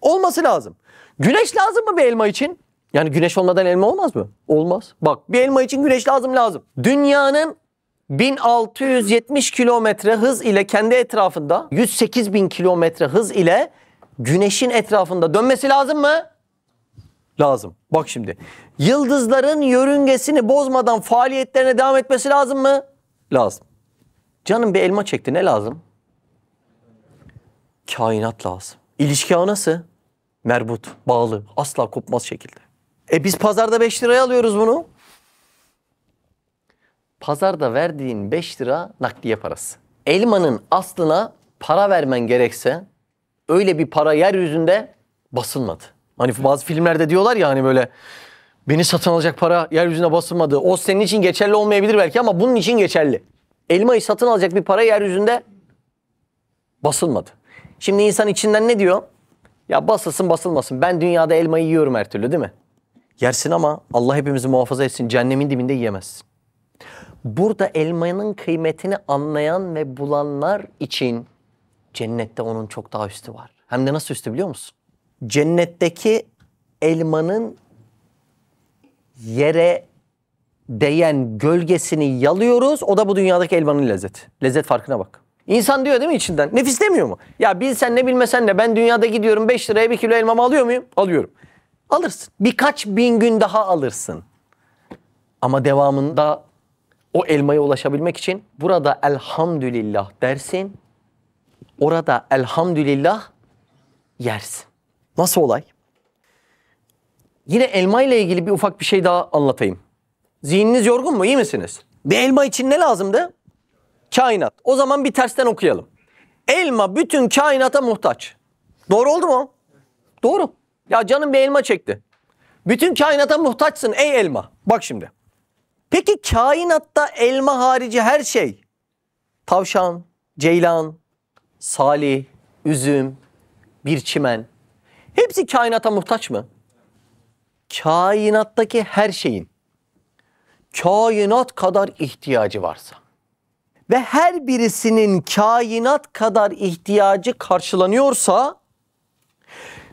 olması lazım. Güneş lazım mı bir elma için? Yani güneş olmadan elma olmaz mı? Olmaz. Bak bir elma için güneş lazım. Dünyanın 1670 kilometre hız ile kendi etrafında 108 bin kilometre hız ile güneşin etrafında dönmesi lazım mı? Lazım. Bak şimdi. Yıldızların yörüngesini bozmadan faaliyetlerine devam etmesi lazım mı? Lazım. Canım bir elma çekti, ne lazım? Kainat lazım. İlişki ağı nasıl? Merbut, bağlı, asla kopmaz şekilde. Biz pazarda 5 liraya alıyoruz bunu. Pazarda verdiğin 5 lira nakliye parası. Elmanın aslına para vermen gerekse öyle bir para yeryüzünde basılmadı. Hani bazı filmlerde diyorlar ya hani böyle beni satın alacak para yeryüzüne basılmadı. O senin için geçerli olmayabilir belki ama bunun için geçerli. Elmayı satın alacak bir para yeryüzünde basılmadı. Şimdi insan içinden ne diyor? Ya basılsın basılmasın. Ben dünyada elmayı yiyorum her türlü değil mi? Yersin ama Allah hepimizi muhafaza etsin. Cehennemin dibinde yiyemezsin. Burada elmanın kıymetini anlayan ve bulanlar için cennette onun çok daha üstü var. Hem de nasıl üstü biliyor musun? Cennetteki elmanın yere değen gölgesini yalıyoruz. O da bu dünyadaki elmanın lezzeti. Lezzet farkına bak. İnsan diyor değil mi içinden? Nefis demiyor mu? Ya bilsen ne bilmesen de ben dünyada gidiyorum 5 liraya 1 kilo elmamı alıyor muyum? Alıyorum. Alırsın. Birkaç bin gün daha alırsın. Ama devamında o elmaya ulaşabilmek için burada elhamdülillah dersin. Orada elhamdülillah yersin. Nasıl olay? Yine elma ile ilgili bir ufak bir şey daha anlatayım. Zihniniz yorgun mu? İyi misiniz? Bir elma için ne lazımdı? Kainat. O zaman bir tersten okuyalım. Elma bütün kainata muhtaç. Doğru oldu mu? Doğru. Ya canım bir elma çekti. Bütün kainata muhtaçsın ey elma. Bak şimdi. Peki kainatta elma harici her şey, tavşan, ceylan, salih, üzüm, bir çimen, hepsi kainata muhtaç mı? Kainattaki her şeyin kainat kadar ihtiyacı varsa ve her birisinin kainat kadar ihtiyacı karşılanıyorsa,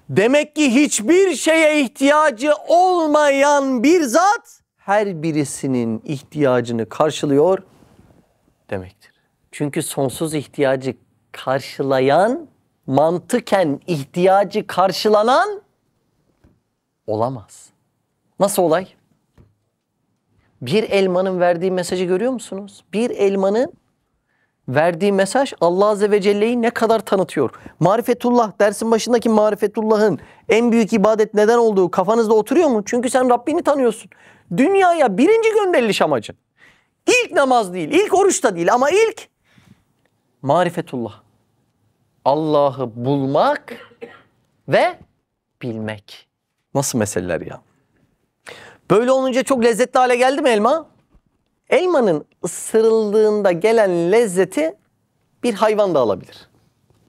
demek ki hiçbir şeye ihtiyacı olmayan bir zat her birisinin ihtiyacını karşılıyor demektir. Çünkü sonsuz ihtiyacı karşılayan, mantıken ihtiyacı karşılanan olamaz. Nasıl olay? Bir elmanın verdiği mesajı görüyor musunuz? Bir elmanın verdiği mesaj Allah Azze ve Celle'yi ne kadar tanıtıyor. Marifetullah, dersin başındaki marifetullah'ın en büyük ibadet neden olduğu kafanızda oturuyor mu? Çünkü sen Rabbini tanıyorsun. Dünyaya birinci gönderiliş amacın. İlk namaz değil, ilk oruç da değil ama ilk marifetullah. Allah'ı bulmak ve bilmek. Nasıl meseleler ya? Böyle olunca çok lezzetli hale geldi mi elma? Elmanın ısırıldığında gelen lezzeti bir hayvan da alabilir.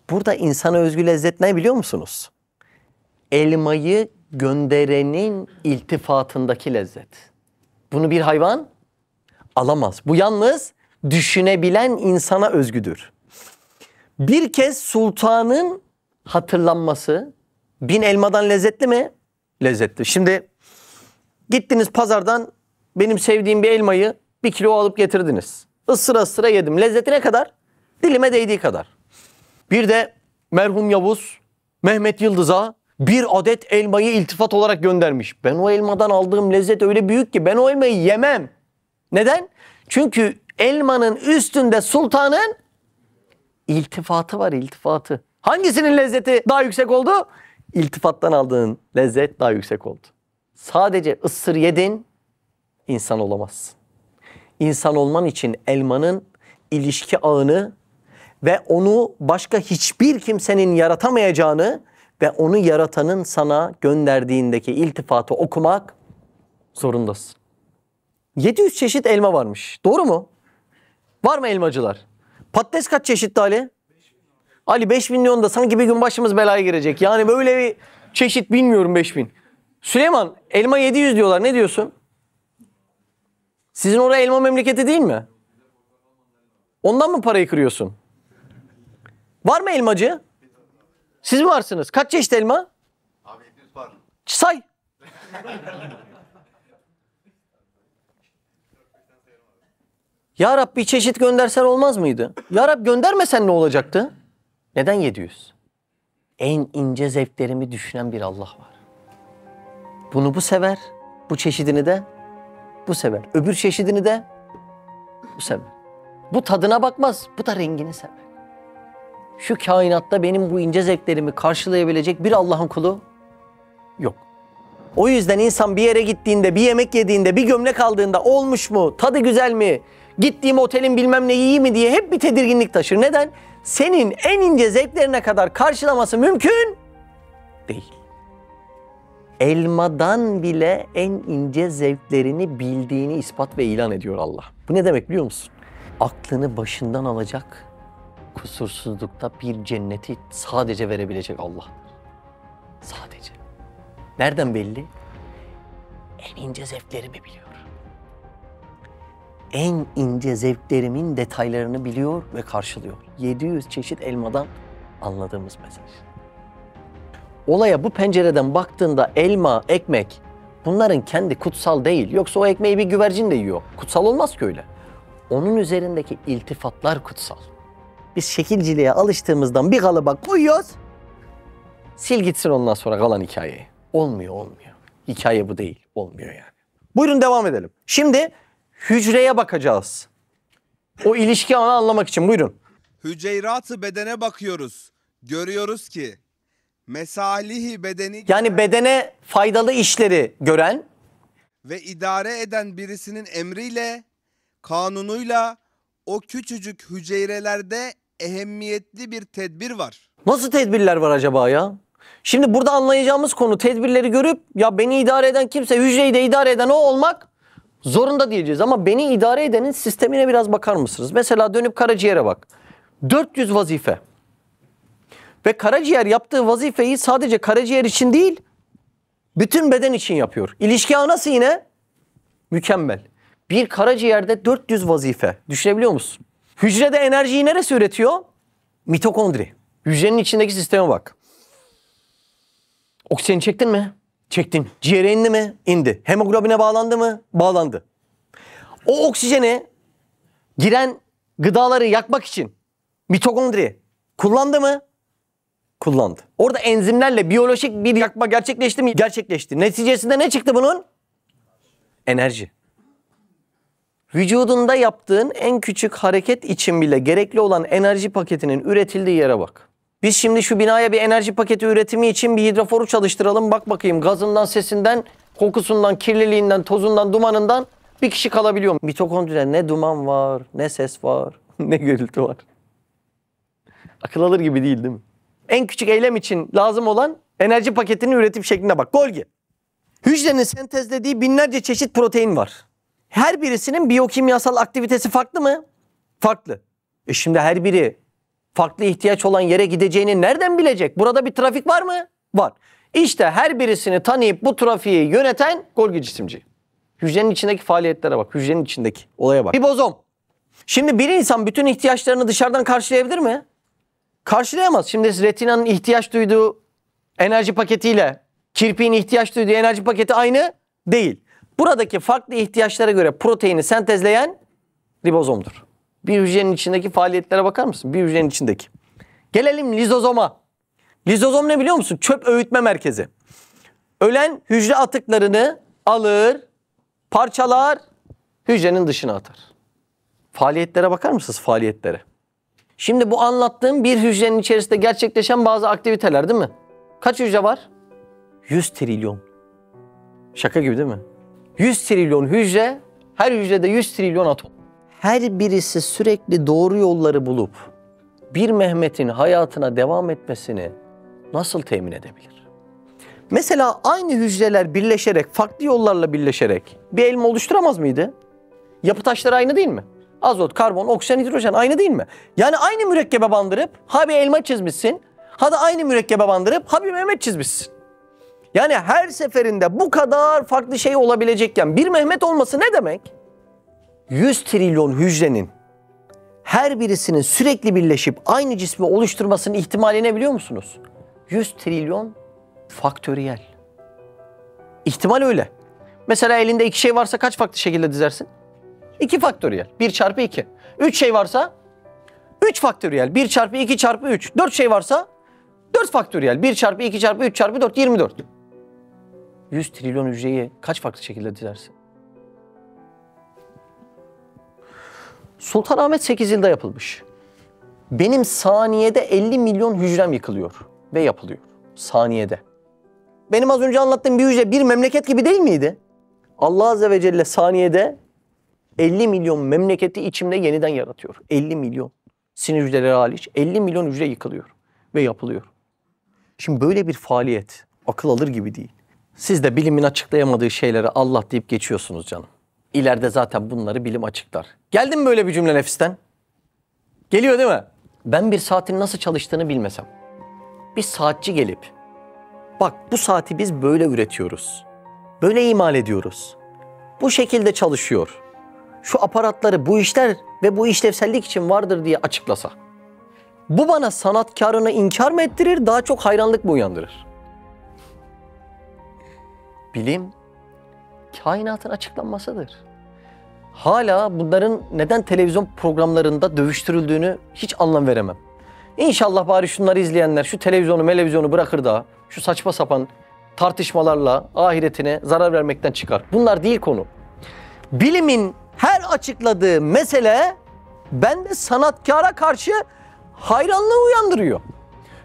Burada insana özgü lezzet ne biliyor musunuz? Elmayı gönderenin iltifatındaki lezzet. Bunu bir hayvan alamaz. Bu yalnız düşünebilen insana özgüdür. Bir kez sultanın hatırlanması 1000 elmadan lezzetli mi? Lezzetli. Şimdi gittiniz pazardan benim sevdiğim bir elmayı 1 kilo alıp getirdiniz. Isıra ısıra yedim. Lezzeti ne kadar? Dilime değdiği kadar. Bir de merhum Yavuz Mehmet Yıldız'a bir adet elmayı iltifat olarak göndermiş. Ben o elmadan aldığım lezzet öyle büyük ki ben o elmayı yemem. Neden? Çünkü elmanın üstünde sultanın iltifatı var, iltifatı. Hangisinin lezzeti daha yüksek oldu? İltifattan aldığın lezzet daha yüksek oldu. Sadece ısır yedin, insan olamazsın. İnsan olman için elmanın ilişki ağını ve onu başka hiçbir kimsenin yaratamayacağını ve onu yaratanın sana gönderdiğindeki iltifatı okumak zorundasın. 700 çeşit elma varmış. Doğru mu? Var mı elmacılar? Patates kaç çeşitli Ali? Ali 5 milyon da sanki bir gün başımız belaya girecek. Yani böyle bir çeşit bilmiyorum 5000. Süleyman elma 700 diyorlar. Ne diyorsun? Sizin oraya elma memleketi değil mi? Ondan mı parayı kırıyorsun? Var mı elmacı? Siz mi varsınız? Kaç çeşit elma? Abi 700 var. Say. Ya Rab bir çeşit göndersen olmaz mıydı? Ya Rab göndermesen ne olacaktı? Neden 700? En ince zevklerimi düşünen bir Allah var. Bunu bu sever, bu çeşidini de bu sever. Öbür çeşidini de bu sever. Bu tadına bakmaz, bu da rengini sever. Şu kainatta benim bu ince zevklerimi karşılayabilecek bir Allah'ın kulu yok. O yüzden insan bir yere gittiğinde, bir yemek yediğinde, bir gömlek aldığında olmuş mu, tadı güzel mi, gittiğim otelin bilmem ne iyi mi diye hep bir tedirginlik taşır. Neden? Senin en ince zevklerine kadar karşılaması mümkün değil. Elmadan bile en ince zevklerini bildiğini ispat ve ilan ediyor Allah. Bu ne demek biliyor musun? Aklını başından alacak, kusursuzlukta bir cenneti sadece verebilecek Allah'tır. Sadece. Nereden belli? En ince zevklerimi biliyor. En ince zevklerimin detaylarını biliyor ve karşılıyor. 700 çeşit elmadan anladığımız mesaj. Olaya bu pencereden baktığında elma, ekmek bunların kendi kutsal değil. Yoksa o ekmeği bir güvercin de yiyor. Kutsal olmaz ki öyle. Onun üzerindeki iltifatlar kutsal. Biz şekilciliğe alıştığımızdan bir kalıba koyuyoruz. Sil gitsin ondan sonra kalan hikayeyi. Olmuyor. Hikaye bu değil. Olmuyor yani. Buyurun devam edelim. Şimdi hücreye bakacağız. O ilişki ağını anlamak için buyurun. Hüceyrat-ı bedene bakıyoruz. Görüyoruz ki mesalihi bedeni Yani bedene faydalı işleri gören ve idare eden birisinin emriyle, kanunuyla o küçücük hücrelerde ehemmiyetli bir tedbir var. Nasıl tedbirler var acaba ya? Şimdi burada anlayacağımız konu tedbirleri görüp ya beni idare eden kimse, hücreyi de idare eden o olmak zorunda diyeceğiz. Ama beni idare edenin sistemine biraz bakar mısınız? Mesela dönüp karaciğere bak. 400 vazife. Ve karaciğer yaptığı vazifeyi sadece karaciğer için değil, bütün beden için yapıyor. İlişki ağı nasıl yine? Mükemmel. Bir karaciğerde 400 vazife. Düşünebiliyor musun? Hücrede enerjiyi neresi üretiyor? Mitokondri. Hücrenin içindeki sisteme bak. Oksijeni çektin mi? Çektin. Ciğere indi mi? İndi. Hemoglobine bağlandı mı? Bağlandı. O oksijeni giren gıdaları yakmak için mitokondri kullandı mı? Kullandı. Orada enzimlerle biyolojik bir yakma gerçekleşti mi? Gerçekleşti. Neticesinde ne çıktı bunun? Enerji. Vücudunda yaptığın en küçük hareket için bile gerekli olan enerji paketinin üretildiği yere bak. Biz şimdi şu binaya bir enerji paketi üretimi için bir hidroforu çalıştıralım. Bak bakayım gazından, sesinden, kokusundan, kirliliğinden, tozundan, dumanından bir kişi kalabiliyor mu? Mitokondride ne duman var, ne ses var, ne gürültü var. Akıl alır gibi değil mi? En küçük eylem için lazım olan enerji paketinin üretim şekline bak. Golgi. Hücrenin sentezlediği binlerce çeşit protein var. Her birisinin biyokimyasal aktivitesi farklı mı? Farklı. Şimdi her biri farklı ihtiyaç olan yere gideceğini nereden bilecek? Burada bir trafik var mı? Var. İşte her birisini tanıyıp bu trafiği yöneten Golgi cisimciği. Hücrenin içindeki faaliyetlere bak. Hücrenin içindeki olaya bak. Ribozom. Şimdi bir insan bütün ihtiyaçlarını dışarıdan karşılayabilir mi? Karşılayamaz. Şimdi retinanın ihtiyaç duyduğu enerji paketiyle kirpiğin ihtiyaç duyduğu enerji paketi aynı değil. Buradaki farklı ihtiyaçlara göre proteini sentezleyen ribozomdur. Bir hücrenin içindeki faaliyetlere bakar mısın? Bir hücrenin içindeki. Gelelim lizozoma. Lizozom ne biliyor musun? Çöp öğütme merkezi. Ölen hücre atıklarını alır, parçalar, hücrenin dışına atar. Faaliyetlere bakar mısınız? Faaliyetlere. Şimdi bu anlattığım bir hücrenin içerisinde gerçekleşen bazı aktiviteler değil mi? Kaç hücre var? 100 trilyon. Şaka gibi değil mi? 100 trilyon hücre, her hücrede 100 trilyon atom. Her birisi sürekli doğru yolları bulup bir Mehmet'in hayatına devam etmesini nasıl temin edebilir? Mesela aynı hücreler birleşerek, farklı yollarla birleşerek bir elma oluşturamaz mıydı? Yapı taşları aynı değil mi? Azot, karbon, oksijen, hidrojen aynı değil mi? Yani aynı mürekkebe bandırıp ha bir elma çizmişsin, ha da aynı mürekkebe bandırıp ha bir Mehmet çizmişsin. Yani her seferinde bu kadar farklı şey olabilecekken bir Mehmet olması ne demek? 100 trilyon hücrenin her birisinin sürekli birleşip aynı cismi oluşturmasının ihtimali ne biliyor musunuz? 100 trilyon faktöriyel. İhtimal öyle. Mesela elinde 2 şey varsa kaç farklı şekilde dizersin? 2 faktöriyel. 1 çarpı 2. 3 şey varsa 3 faktöriyel. 1 çarpı 2 çarpı 3. 4 şey varsa 4 faktöriyel. 1 çarpı 2 çarpı 3 çarpı 4 24. 100 trilyon hücreyi kaç farklı şekilde dizersin? Sultanahmet 8 yılda yapılmış. Benim saniyede 50 milyon hücrem yıkılıyor ve yapılıyor. Saniyede. Benim az önce anlattığım bir hücre bir memleket gibi değil miydi? Allah Azze ve Celle saniyede 50 milyon memleketi içimde yeniden yaratıyor. 50 milyon. Sinir hücreleri hariç 50 milyon hücre yıkılıyor ve yapılıyor. Şimdi böyle bir faaliyet akıl alır gibi değil. Siz de bilimin açıklayamadığı şeylere Allah deyip geçiyorsunuz canım. İleride zaten bunları bilim açıklar. Geldi mi böyle bir cümle nefisten? Geliyor değil mi? Ben bir saatin nasıl çalıştığını bilmesem. Bir saatçi gelip bak bu saati biz böyle üretiyoruz. Böyle imal ediyoruz. Bu şekilde çalışıyor. Şu aparatları bu işler ve bu işlevsellik için vardır diye açıklasa. Bu bana sanatkarını inkar mı ettirir, daha çok hayranlık mı uyandırır? Bilim, kainatın açıklanmasıdır. Hala bunların neden televizyon programlarında dövüştürüldüğünü hiç anlam veremem. İnşallah bari şunları izleyenler şu televizyonu bırakır da şu saçma sapan tartışmalarla ahiretine zarar vermekten çıkar. Bunlar değil konu. Bilimin her açıkladığı mesele bende sanatkara karşı hayranlığı uyandırıyor.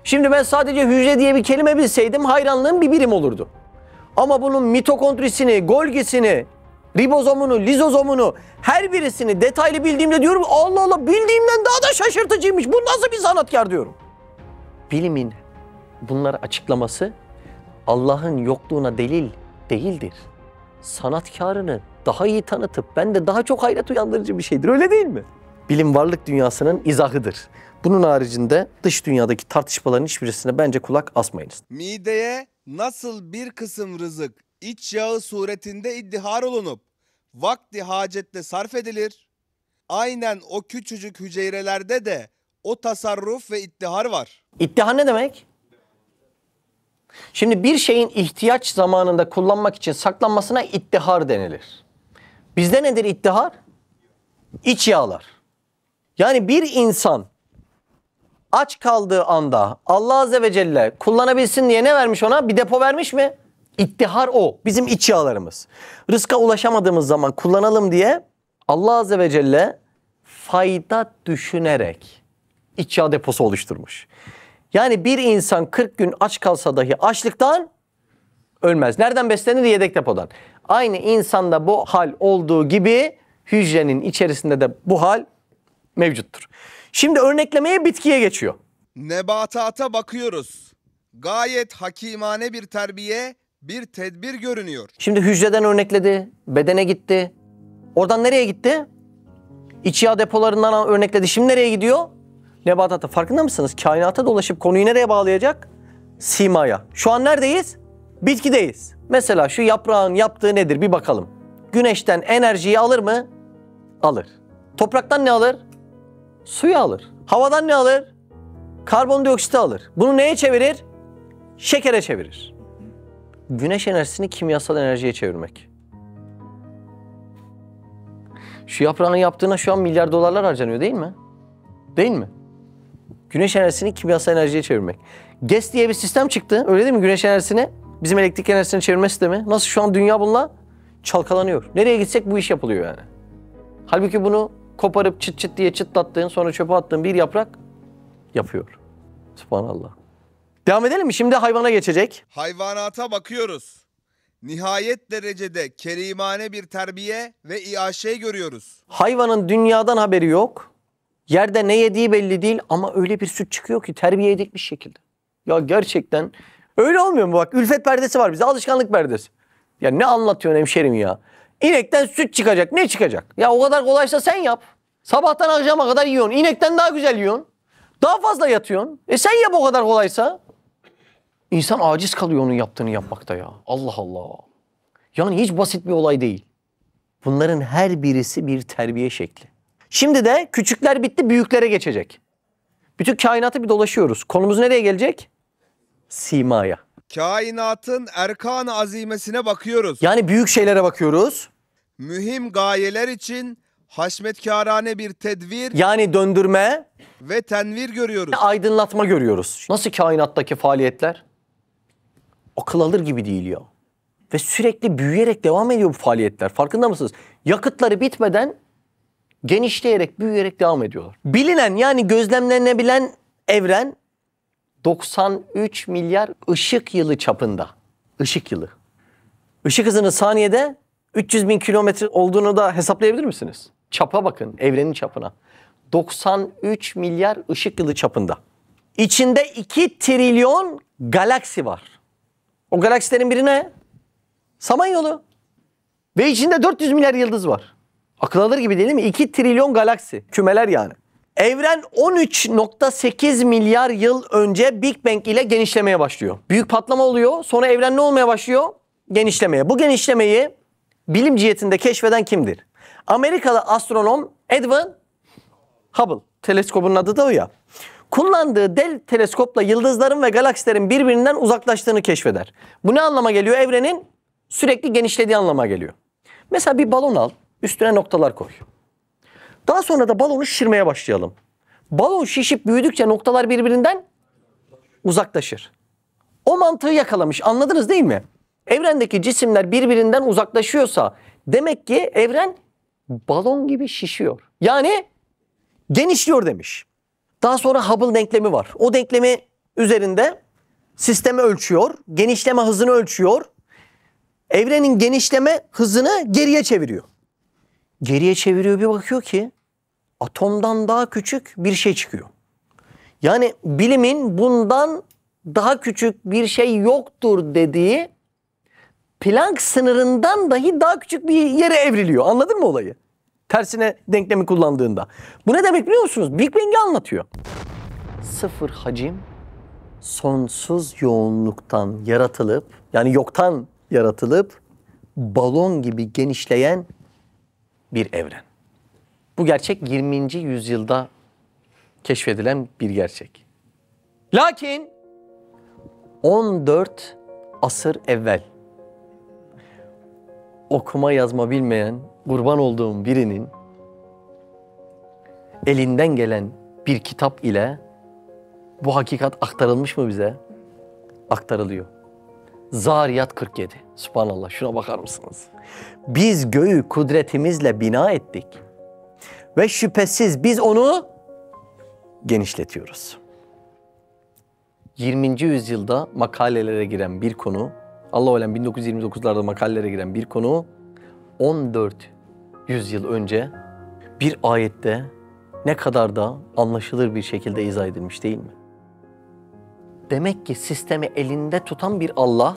Şimdi ben sadece hücre diye bir kelime bilseydim hayranlığım bir birim olurdu. Ama bunun mitokondrisini, golgisini, ribozomunu, lizozomunu, her birisini detaylı bildiğimde diyorum Allah Allah, bildiğimden daha da şaşırtıcıymış. Bu nasıl bir sanatkar diyorum. Bilimin bunları açıklaması Allah'ın yokluğuna delil değildir. Sanatkarını daha iyi tanıtıp ben de daha çok hayret uyandırıcı bir şeydir, öyle değil mi? Bilim varlık dünyasının izahıdır. Bunun haricinde dış dünyadaki tartışmaların hiçbirisine bence kulak asmayınız. Mideye nasıl bir kısım rızık iç yağı suretinde iddihar olunup vakti hacetle sarf edilir, aynen o küçücük hücrelerde de o tasarruf ve iddihar var. İddihar ne demek? Şimdi bir şeyin ihtiyaç zamanında kullanmak için saklanmasına iddihar denilir. Bizde nedir iddihar? İç yağlar. Yani bir insan aç kaldığı anda Allah Azze ve Celle kullanabilsin diye ne vermiş ona? Bir depo vermiş mi? İddihar o. Bizim iç yağlarımız. Rızka ulaşamadığımız zaman kullanalım diye Allah Azze ve Celle fayda düşünerek iç yağ deposu oluşturmuş. Yani bir insan 40 gün aç kalsa dahi açlıktan ölmez. Nereden beslenir? Yedek depodan. Aynı insanda bu hal olduğu gibi hücrenin içerisinde de bu hal mevcuttur. Şimdi örneklemeye bitkiye geçiyor. Nebatata bakıyoruz. Gayet hakimane bir terbiye, bir tedbir görünüyor. Şimdi hücreden örnekledi, bedene gitti. Oradan nereye gitti? İç yağ depolarından örnekledi. Şimdi nereye gidiyor? Nebatata. Farkında mısınız? Kainata dolaşıp konuyu nereye bağlayacak? Simaya. Şu an neredeyiz? Bitkideyiz. Mesela şu yaprağın yaptığı nedir? Bir bakalım. Güneşten enerjiyi alır mı? Alır. Topraktan ne alır? Suyu alır. Havadan ne alır? Karbondioksiti alır. Bunu neye çevirir? Şekere çevirir. Güneş enerjisini kimyasal enerjiye çevirmek. Şu yaprağın yaptığına şu an milyar dolarlar harcanıyor değil mi? Değil mi? Güneş enerjisini kimyasal enerjiye çevirmek. GES diye bir sistem çıktı. Öyle değil mi? Güneş enerjisini bizim elektrik enerjisini çevirme sistemi. Nasıl şu an dünya bununla çalkalanıyor. Nereye gitsek bu iş yapılıyor yani. Halbuki bunu koparıp çıt çıt diye çıtlattığın, sonra çöpe attığın bir yaprak yapıyor. Subhanallah. Devam edelim mi? Şimdi hayvana geçecek. Hayvanata bakıyoruz. Nihayet derecede kerimane bir terbiye ve iaşe görüyoruz. Hayvanın dünyadan haberi yok. Yerde ne yediği belli değil ama öyle bir süt çıkıyor ki terbiye edilmiş şekilde. Ya gerçekten öyle olmuyor mu? Bak ülfet perdesi var bize, alışkanlık perdesi. Ya ne anlatıyorsun hemşerim ya? İnekten süt çıkacak, ne çıkacak? Ya o kadar kolaysa sen yap. Sabahtan akşama kadar yiyorsun. İnekten daha güzel yiyorsun. Daha fazla yatıyorsun. Sen yap o kadar kolaysa. İnsan aciz kalıyor onun yaptığını yapmakta ya. Allah Allah. Yani hiç basit bir olay değil. Bunların her birisi bir terbiye şekli. Şimdi de küçükler bitti, büyüklere geçecek. Bütün kainatı bir dolaşıyoruz. Konumuz nereye gelecek? Simaya. Kainatın erkan-ı azimesine bakıyoruz. Yani büyük şeylere bakıyoruz. Mühim gayeler için haşmetkârane bir tedbir Yani döndürme ve tenvir görüyoruz. aydınlatma görüyoruz. Nasıl kainattaki faaliyetler? Akıl alır gibi değil ya. Ve sürekli büyüyerek devam ediyor bu faaliyetler. Farkında mısınız? Yakıtları bitmeden genişleyerek, büyüyerek devam ediyorlar. Bilinen yani gözlemlenebilen evren 93 milyar ışık yılı çapında. Işık yılı. Işık hızının saniyede 300 bin kilometre olduğunu da hesaplayabilir misiniz? Çapa bakın, evrenin çapına. 93 milyar ışık yılı çapında. İçinde 2 trilyon galaksi var. O galaksilerin biri ne? Samanyolu. Ve içinde 400 milyar yıldız var. Akıl alır gibi değil mi? 2 trilyon galaksi. Kümeler yani. Evren 13.8 milyar yıl önce Big Bang ile genişlemeye başlıyor. Büyük patlama oluyor. Sonra evren ne olmaya başlıyor? Genişlemeye. Bu genişlemeyi bilim cihetinde keşfeden kimdir? Amerikalı astronom Edwin Hubble. Teleskobun adı da o ya. Kullandığı dev teleskopla yıldızların ve galaksilerin birbirinden uzaklaştığını keşfeder. Bu ne anlama geliyor? Evrenin sürekli genişlediği anlama geliyor. Mesela bir balon al, üstüne noktalar koy. Daha sonra da balonu şişirmeye başlayalım. Balon şişip büyüdükçe noktalar birbirinden uzaklaşır. O mantığı yakalamış. Anladınız değil mi? Evrendeki cisimler birbirinden uzaklaşıyorsa demek ki evren balon gibi şişiyor. Yani genişliyor demiş. Daha sonra Hubble denklemi var. O denklemi üzerinde sistemi ölçüyor. Genişleme hızını ölçüyor. Evrenin genişleme hızını geriye çeviriyor. Geriye çeviriyor, bir bakıyor ki atomdan daha küçük bir şey çıkıyor. Yani bilimin bundan daha küçük bir şey yoktur dediği Planck sınırından dahi daha küçük bir yere evriliyor. Anladın mı olayı? Tersine denklemi kullandığında. Bu ne demek biliyor musunuz? Big Bang'i anlatıyor. Sıfır hacim, sonsuz yoğunluktan yaratılıp, yani yoktan yaratılıp balon gibi genişleyen bir evren. Bu gerçek 20. yüzyılda keşfedilen bir gerçek. Lakin 14 asır evvel okuma yazma bilmeyen, kurban olduğum birinin elinden gelen bir kitap ile bu hakikat aktarılmış mı bize? Aktarılıyor. Zariyat 47. Subhanallah, şuna bakar mısınız? Biz göğü kudretimizle bina ettik ve şüphesiz biz onu genişletiyoruz. 20. yüzyılda makalelere giren bir konu, Allah alem 1929'larda makalelere giren bir konu 14 yüzyıl önce bir ayette ne kadar da anlaşılır bir şekilde izah edilmiş değil mi? Demek ki sistemi elinde tutan bir Allah,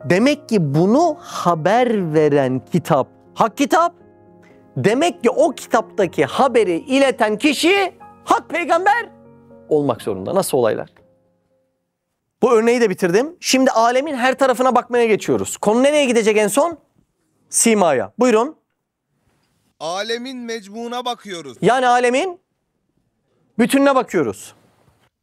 demek ki bunu haber veren kitap, hak kitap, demek ki o kitaptaki haberi ileten kişi hak peygamber olmak zorunda. Nasıl olaylar? Bu örneği de bitirdim. Şimdi alemin her tarafına bakmaya geçiyoruz. Konu nereye gidecek en son? Simaya. Buyurun. Alemin mecmuuna bakıyoruz. Yani alemin bütününe bakıyoruz.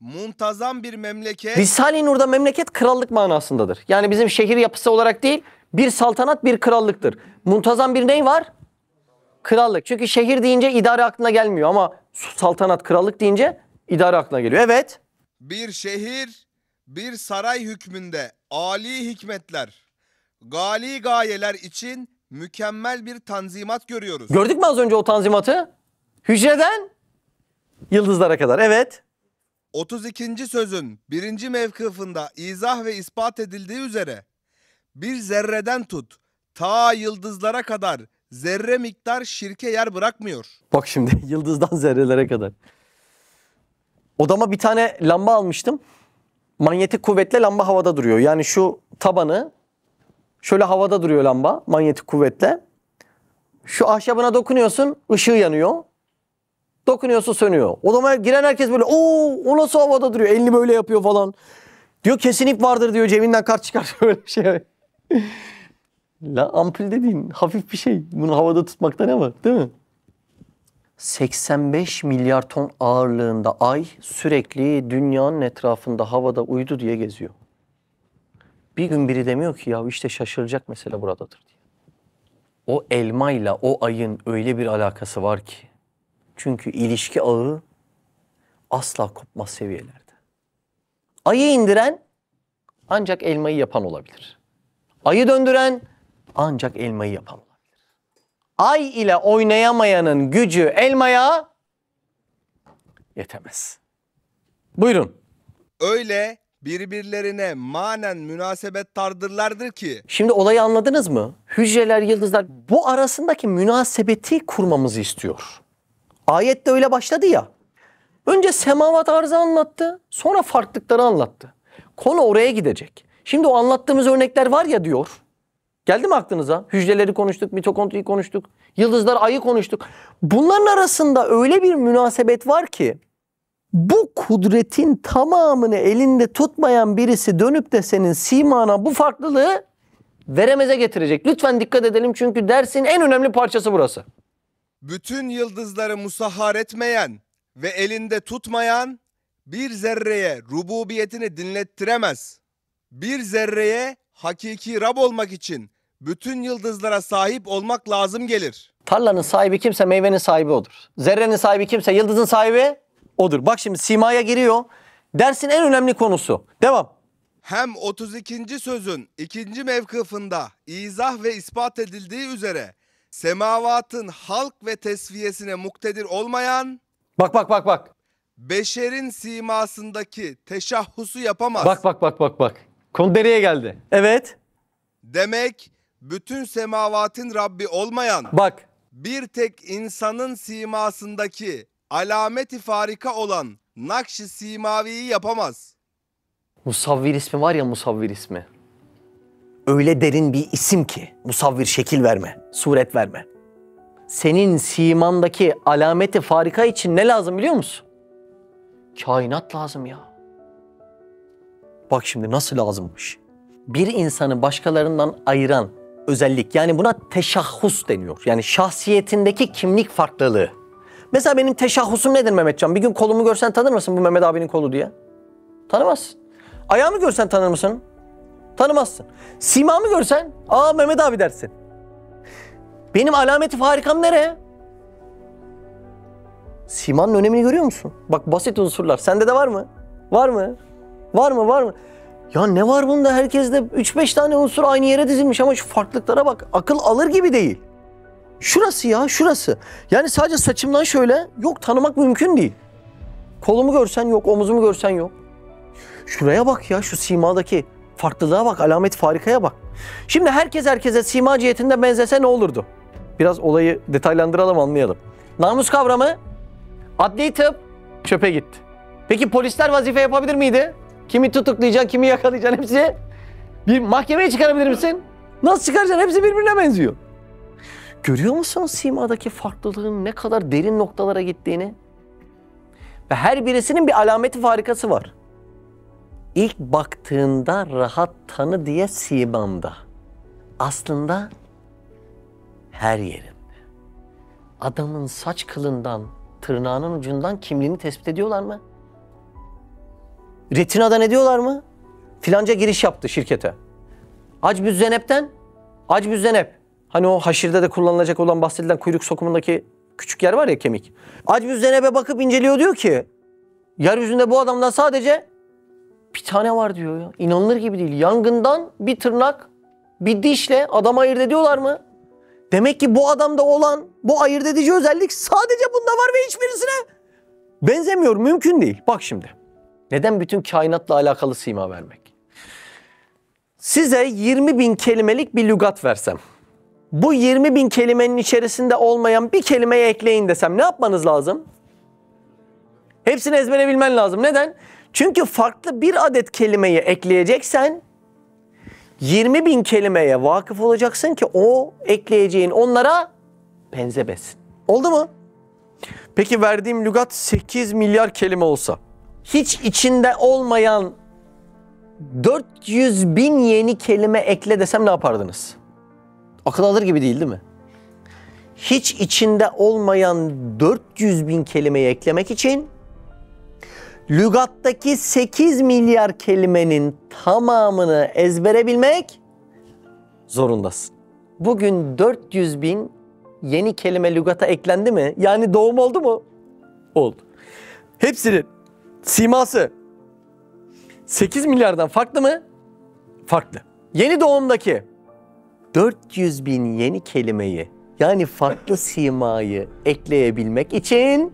Muntazam bir memleket. Risale-i Nur'da memleket krallık manasındadır. Yani bizim şehir yapısı olarak değil, bir saltanat, bir krallıktır. Muntazam bir ney var? Krallık. Çünkü şehir deyince idare aklına gelmiyor ama saltanat, krallık deyince idare aklına geliyor. Evet. Bir şehir, bir saray hükmünde âli hikmetler, gali gayeler için mükemmel bir tanzimat görüyoruz. Gördük mü az önce o tanzimatı? Hücreden yıldızlara kadar. Evet. 32. sözün 1. mevkıfında izah ve ispat edildiği üzere bir zerreden tut ta yıldızlara kadar zerre miktar şirke yer bırakmıyor. Bak şimdi yıldızdan zerrelere kadar. Odama bir tane lamba almıştım. Manyetik kuvvetle lamba havada duruyor. Yani şu tabanı şöyle havada duruyor lamba manyetik kuvvetle. Şu ahşabına dokunuyorsun, ışığı yanıyor. Dokunuyorsun, sönüyor. Odama giren herkes böyle o nasıl havada duruyor? Elini böyle yapıyor falan. Diyor kesin ip vardır diyor, cebinden kart çıkartıyor böyle bir şey. La ampul dediğin hafif bir şey. Bunu havada tutmakta ne var, değil mi? 85 milyar ton ağırlığında ay sürekli dünyanın etrafında havada uydu diye geziyor. Bir gün biri demiyor ki ya işte şaşıracak mesele buradadır diye. O elmayla o ayın öyle bir alakası var ki. Çünkü ilişki ağı asla kopmaz seviyelerde. Ayı indiren ancak elmayı yapan olabilir. Ayı döndüren ancak elmayı yapan olabilir. Ay ile oynayamayanın gücü elmaya yetemez. Buyurun. Öyle birbirlerine manen münasebetardırlardır ki. Şimdi olayı anladınız mı? Hücreler, yıldızlar bu arasındaki münasebeti kurmamızı istiyor. Ayette öyle başladı ya. Önce semavat arzı anlattı, sonra farklılıkları anlattı. Konu oraya gidecek. Şimdi o anlattığımız örnekler var ya diyor. Geldi mi aklınıza? Hücreleri konuştuk, mitokondriyi konuştuk, yıldızlar, ayı konuştuk. Bunların arasında öyle bir münasebet var ki bu kudretin tamamını elinde tutmayan birisi dönüp de senin simana bu farklılığı veremeze getirecek. Lütfen dikkat edelim çünkü dersin en önemli parçası burası. Bütün yıldızları musahhar etmeyen ve elinde tutmayan bir zerreye rububiyetini dinlettiremez. Bir zerreye hakiki Rab olmak için bütün yıldızlara sahip olmak lazım gelir. Tarlanın sahibi kimse meyvenin sahibi odur. Zerrenin sahibi kimse yıldızın sahibi odur. Bak şimdi simaya giriyor. Dersin en önemli konusu. Devam. Hem 32. sözün 2. mevkıfında izah ve ispat edildiği üzere semavatın halk ve tesviyesine muktedir olmayan Bak. beşerin simasındaki teşahhusu yapamaz. Bak. Konu nereye geldi? Evet. Demek bütün semavatın Rabbi olmayan, Bak, bir tek insanın simasındaki alameti farika olan Nakş-ı Simavi'yi yapamaz. Musavvir ismi var ya, Musavvir ismi. Öyle derin bir isim ki, Musavvir, şekil verme, suret verme. Senin simandaki alameti farika için ne lazım biliyor musun? Kainat lazım ya. Bak şimdi nasıl lazımmış. Bir insanı başkalarından ayıran özellik, yani buna teşahhus deniyor. Yani şahsiyetindeki kimlik farklılığı. Mesela benim teşahhusum nedir Mehmetcan? Bir gün kolumu görsen tanır mısın bu Mehmet abinin kolu diye? Tanımazsın. Ayağımı görsen tanır mısın? Tanımazsın. Simamı görsen, aa Mehmet abi dersin. Benim alameti farikam nereye? Simanın önemini görüyor musun? Bak, basit unsurlar. Sende de var mı? Var mı? Var mı? Var mı? Ya ne var bunda? Herkeste 3-5 tane unsur aynı yere dizilmiş ama şu farklılıklara bak. Akıl alır gibi değil. Şurası ya, şurası. Yani sadece saçımdan şöyle, yok, tanımak mümkün değil. Kolumu görsen yok, omuzumu görsen yok. Şuraya bak ya, şu simadaki farklılığa bak, alamet farikaya bak. Şimdi herkes herkese sima cihetinde benzese ne olurdu? Biraz olayı detaylandıralım, anlayalım. Namus kavramı, adli tıp çöpe gitti. Peki polisler vazife yapabilir miydi? Kimi tutuklayacaksın, kimi yakalayacaksın, hepsi bir mahkemeye çıkarabilir misin? Nasıl çıkaracaksın? Hepsi birbirine benziyor. Görüyor musun simadaki farklılığın ne kadar derin noktalara gittiğini? Ve her birisinin bir alameti farikası var. İlk baktığında rahat tanı diye simamda. Aslında her yerinde. Adamın saç kılından, tırnağının ucundan kimliğini tespit ediyorlar mı? Retinada ne diyorlar mı? Filanca giriş yaptı şirkete. Acbüzzenep'ten, Acbüzzenep. Hani o haşirde de kullanılacak olan bahsedilen kuyruk sokumundaki küçük yer var ya, kemik. Acbüzzenep'e bakıp inceliyor, diyor ki yeryüzünde bu adamdan sadece bir tane var diyor ya. İnanılır gibi değil. Yangından bir tırnak, bir dişle adam ayırt ediyorlar mı? Demek ki bu adamda olan bu ayırt edici özellik sadece bunda var ve hiçbirisine benzemiyor. Mümkün değil. Bak şimdi. Neden bütün kainatla alakalı sima vermek? Size 20.000 kelimelik bir lügat versem, bu 20.000 kelimenin içerisinde olmayan bir kelimeyi ekleyin desem ne yapmanız lazım? Hepsini ezbere bilmen lazım. Neden? Çünkü farklı bir adet kelimeyi ekleyeceksen 20.000 kelimeye vakıf olacaksın ki o ekleyeceğin onlara benzemesin. Oldu mu? Peki verdiğim lügat 8 milyar kelime olsa, hiç içinde olmayan 400.000 yeni kelime ekle desem ne yapardınız? Akıl alır gibi değil mi? Hiç içinde olmayan 400.000 kelimeyi eklemek için lügattaki 8 milyar kelimenin tamamını ezbere bilmek zorundasın. Bugün 400.000 yeni kelime lügata eklendi mi? Yani doğum oldu mu? Oldu. Hepsinin siması 8 milyardan farklı mı? Farklı. Yeni doğumdaki 400.000 yeni kelimeyi, yani farklı simayı ekleyebilmek için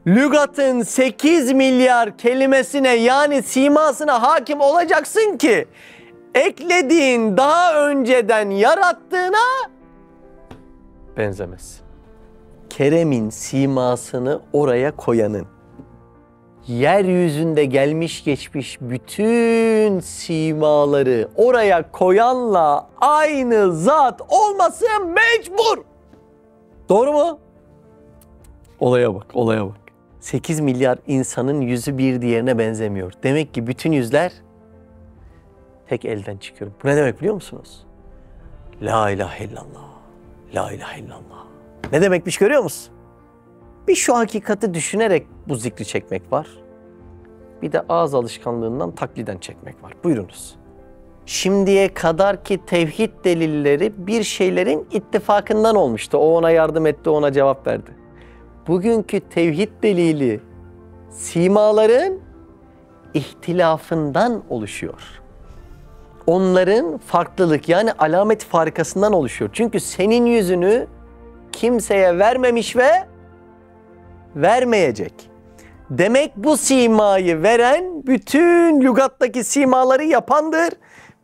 lügatın 8 milyar kelimesine, yani simasına hakim olacaksın ki eklediğin daha önceden yarattığına benzemez. Kerem'in simasını oraya koyanın, yeryüzünde gelmiş geçmiş bütün simaları oraya koyanla aynı zat olması mecbur. Doğru mu? Olaya bak, olaya bak. 8 milyar insanın yüzü bir diğerine benzemiyor. Demek ki bütün yüzler tek elden çıkıyor. Bu ne demek biliyor musunuz? La ilahe illallah. La ilahe illallah. Ne demekmiş görüyor musun? Bir şu hakikati düşünerek bu zikri çekmek var. Bir de ağız alışkanlığından takliden çekmek var. Buyurunuz. Şimdiye kadar ki tevhid delilleri bir şeylerin ittifakından olmuştu. O ona yardım etti, ona cevap verdi. Bugünkü tevhid delili simaların ihtilafından oluşuyor. Onların farklılık, yani alamet farikasından oluşuyor. Çünkü senin yüzünü kimseye vermemiş ve vermeyecek. Demek bu simayı veren bütün lügattaki simaları yapandır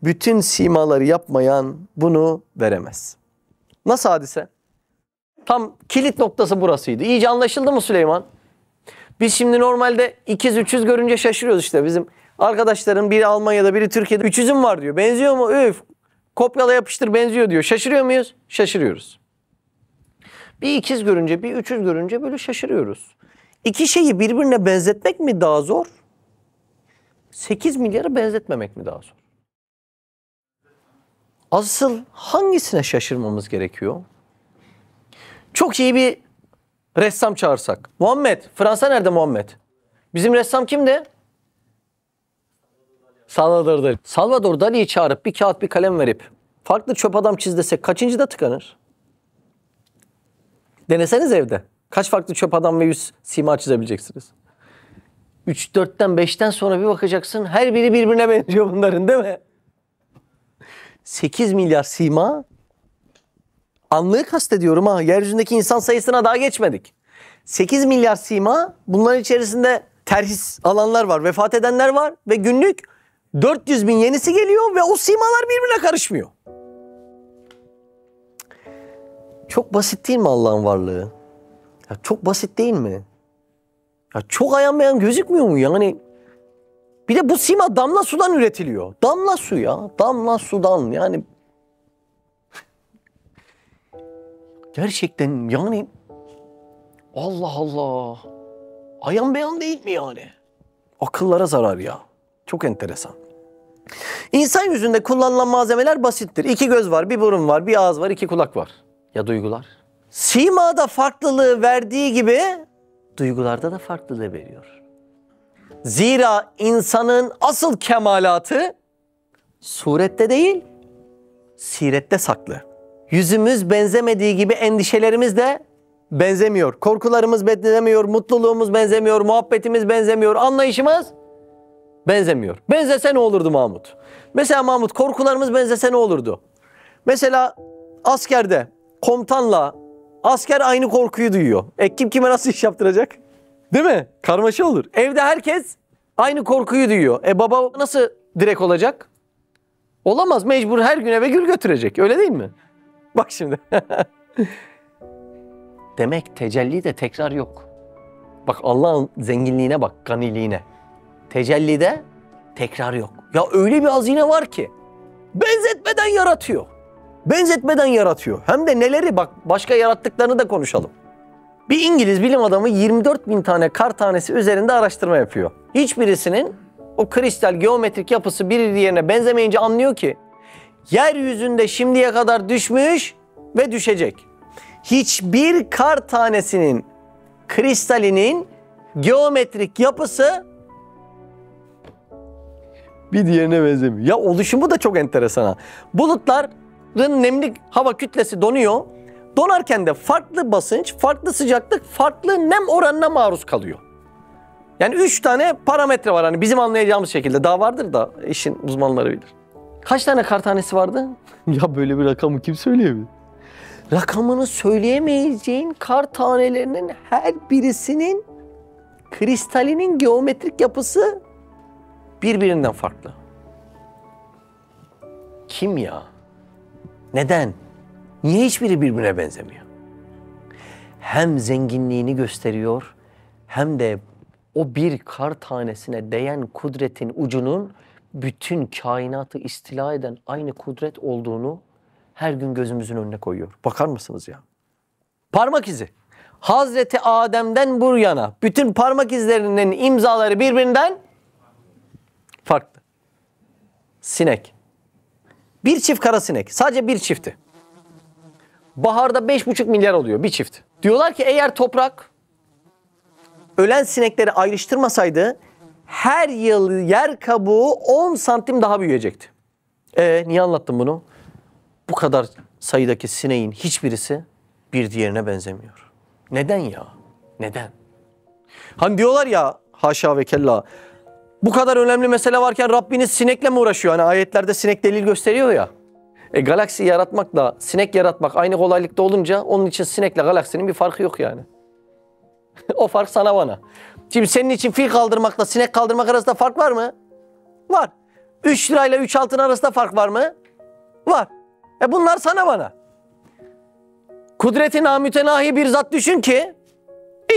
bütün simaları yapmayan bunu veremez. Nasıl hadise? Tam kilit noktası burasıydı. İyice anlaşıldı mı Süleyman? Biz şimdi normalde ikiz üçüz görünce şaşırıyoruz işte. Bizim arkadaşların biri Almanya'da biri Türkiye'de üçüzüm var diyor. Benziyor mu? Üf. Kopyala yapıştır benziyor diyor. Şaşırıyor muyuz? Şaşırıyoruz. Bir ikiz görünce bir üçüz görünce böyle şaşırıyoruz. İki şeyi birbirine benzetmek mi daha zor? 8 milyarı benzetmemek mi daha zor? Asıl hangisine şaşırmamız gerekiyor? Çok iyi bir ressam çağırsak. Muhammed. Fransa nerede Muhammed? Bizim ressam kimdi? Salvador Dali. Salvador Dali'yi çağırıp bir kağıt bir kalem verip farklı çöp adam çiz desek kaçıncıda tıkanır? Deneseniz evde. Kaç farklı çöp adam ve yüz sima çizebileceksiniz? 3, 4'ten 5'ten sonra bir bakacaksın her biri birbirine benziyor bunların değil mi? 8 milyar sima anlığı kastediyorum ha. Yeryüzündeki insan sayısına daha geçmedik. 8 milyar sima bunların içerisinde terhis alanlar var, vefat edenler var ve günlük 400 bin yenisi geliyor ve o simalar birbirine karışmıyor. Çok basit değil mi Allah'ın varlığı? Ya çok basit değil mi? Ya çok ayan beyan gözükmüyor mu yani? Bir de bu sima damla sudan üretiliyor. Damla su ya. Damla sudan yani. Gerçekten yani Allah Allah. Ayan beyan değil mi yani? Akıllara zarar ya. Çok enteresan. İnsan yüzünde kullanılan malzemeler basittir. 2 göz var, bir burun var, bir ağız var, 2 kulak var. Ya duygular? Simada farklılığı verdiği gibi duygularda da farklılığı veriyor. Zira insanın asıl kemalatı surette değil, sirette saklı. Yüzümüz benzemediği gibi endişelerimiz de benzemiyor. Korkularımız benzemiyor, mutluluğumuz benzemiyor, muhabbetimiz benzemiyor, anlayışımız benzemiyor. Benzese ne olurdu Mahmut? Mesela Mahmut korkularımız benzese ne olurdu? Mesela askerde komutanla asker aynı korkuyu duyuyor. Kim kime nasıl iş yaptıracak? Değil mi? Karmaşa olur. Evde herkes aynı korkuyu duyuyor. Baba nasıl direkt olacak? Olamaz. Mecbur her gün eve gül götürecek. Öyle değil mi? Bak şimdi. Demek tecellide tekrar yok. Bak Allah'ın zenginliğine bak, ganiliğine. Tecellide tekrar yok. Ya öyle bir hazine var ki benzetmeden yaratıyor. Benzetmeden yaratıyor. Hem de neleri bak başka yarattıklarını da konuşalım. Bir İngiliz bilim adamı 24 bin tane kar tanesi üzerinde araştırma yapıyor. Hiçbirisinin o kristal geometrik yapısı biri diğerine benzemeyince anlıyor ki yeryüzünde şimdiye kadar düşmüş ve düşecek. Hiçbir kar tanesinin kristalinin geometrik yapısı bir diğerine benzemiyor. Ya oluşumu da çok enteresan ha. Bulutların nemli hava kütlesi donuyor. Donarken de farklı basınç, farklı sıcaklık, farklı nem oranına maruz kalıyor. Yani 3 tane parametre var hani bizim anlayacağımız şekilde. Daha vardır da işin uzmanları bilir. Kaç tane kar tanesi vardı? Ya böyle bir rakamı kim söyleyebilir? Rakamını söyleyemeyeceğin kar tanelerinin her birisinin kristalinin geometrik yapısı birbirinden farklı. Kim ya? Neden? Niye hiçbiri birbirine benzemiyor? Hem zenginliğini gösteriyor hem de o bir kar tanesine değen kudretin ucunun bütün kainatı istila eden aynı kudret olduğunu her gün gözümüzün önüne koyuyor. Bakar mısınız ya? Parmak izi. Hazreti Adem'den bu yana bütün parmak izlerinin imzaları birbirinden farklı. Sinek. Bir çift kara sinek. Sadece bir çifti. Baharda 5,5 milyar oluyor bir çift. Diyorlar ki eğer toprak ölen sinekleri ayrıştırmasaydı her yıl yer kabuğu 10 santim daha büyüyecekti. Niye anlattım bunu? Bu kadar sayıdaki sineğin hiçbirisi bir diğerine benzemiyor. Neden ya? Neden? Hani diyorlar ya haşa ve kella bu kadar önemli mesele varken Rabbiniz sinekle mi uğraşıyor? Hani ayetlerde sinek delil gösteriyor ya. Galaksi yaratmakla sinek yaratmak aynı kolaylıkta olunca onun için sinekle galaksinin bir farkı yok yani. O fark sana bana. Şimdi senin için fil kaldırmakla sinek kaldırmak arasında fark var mı? Var. 3 lirayla 3 altın arasında fark var mı? Var. Bunlar sana bana. Kudreti namütenahi bir zat düşün ki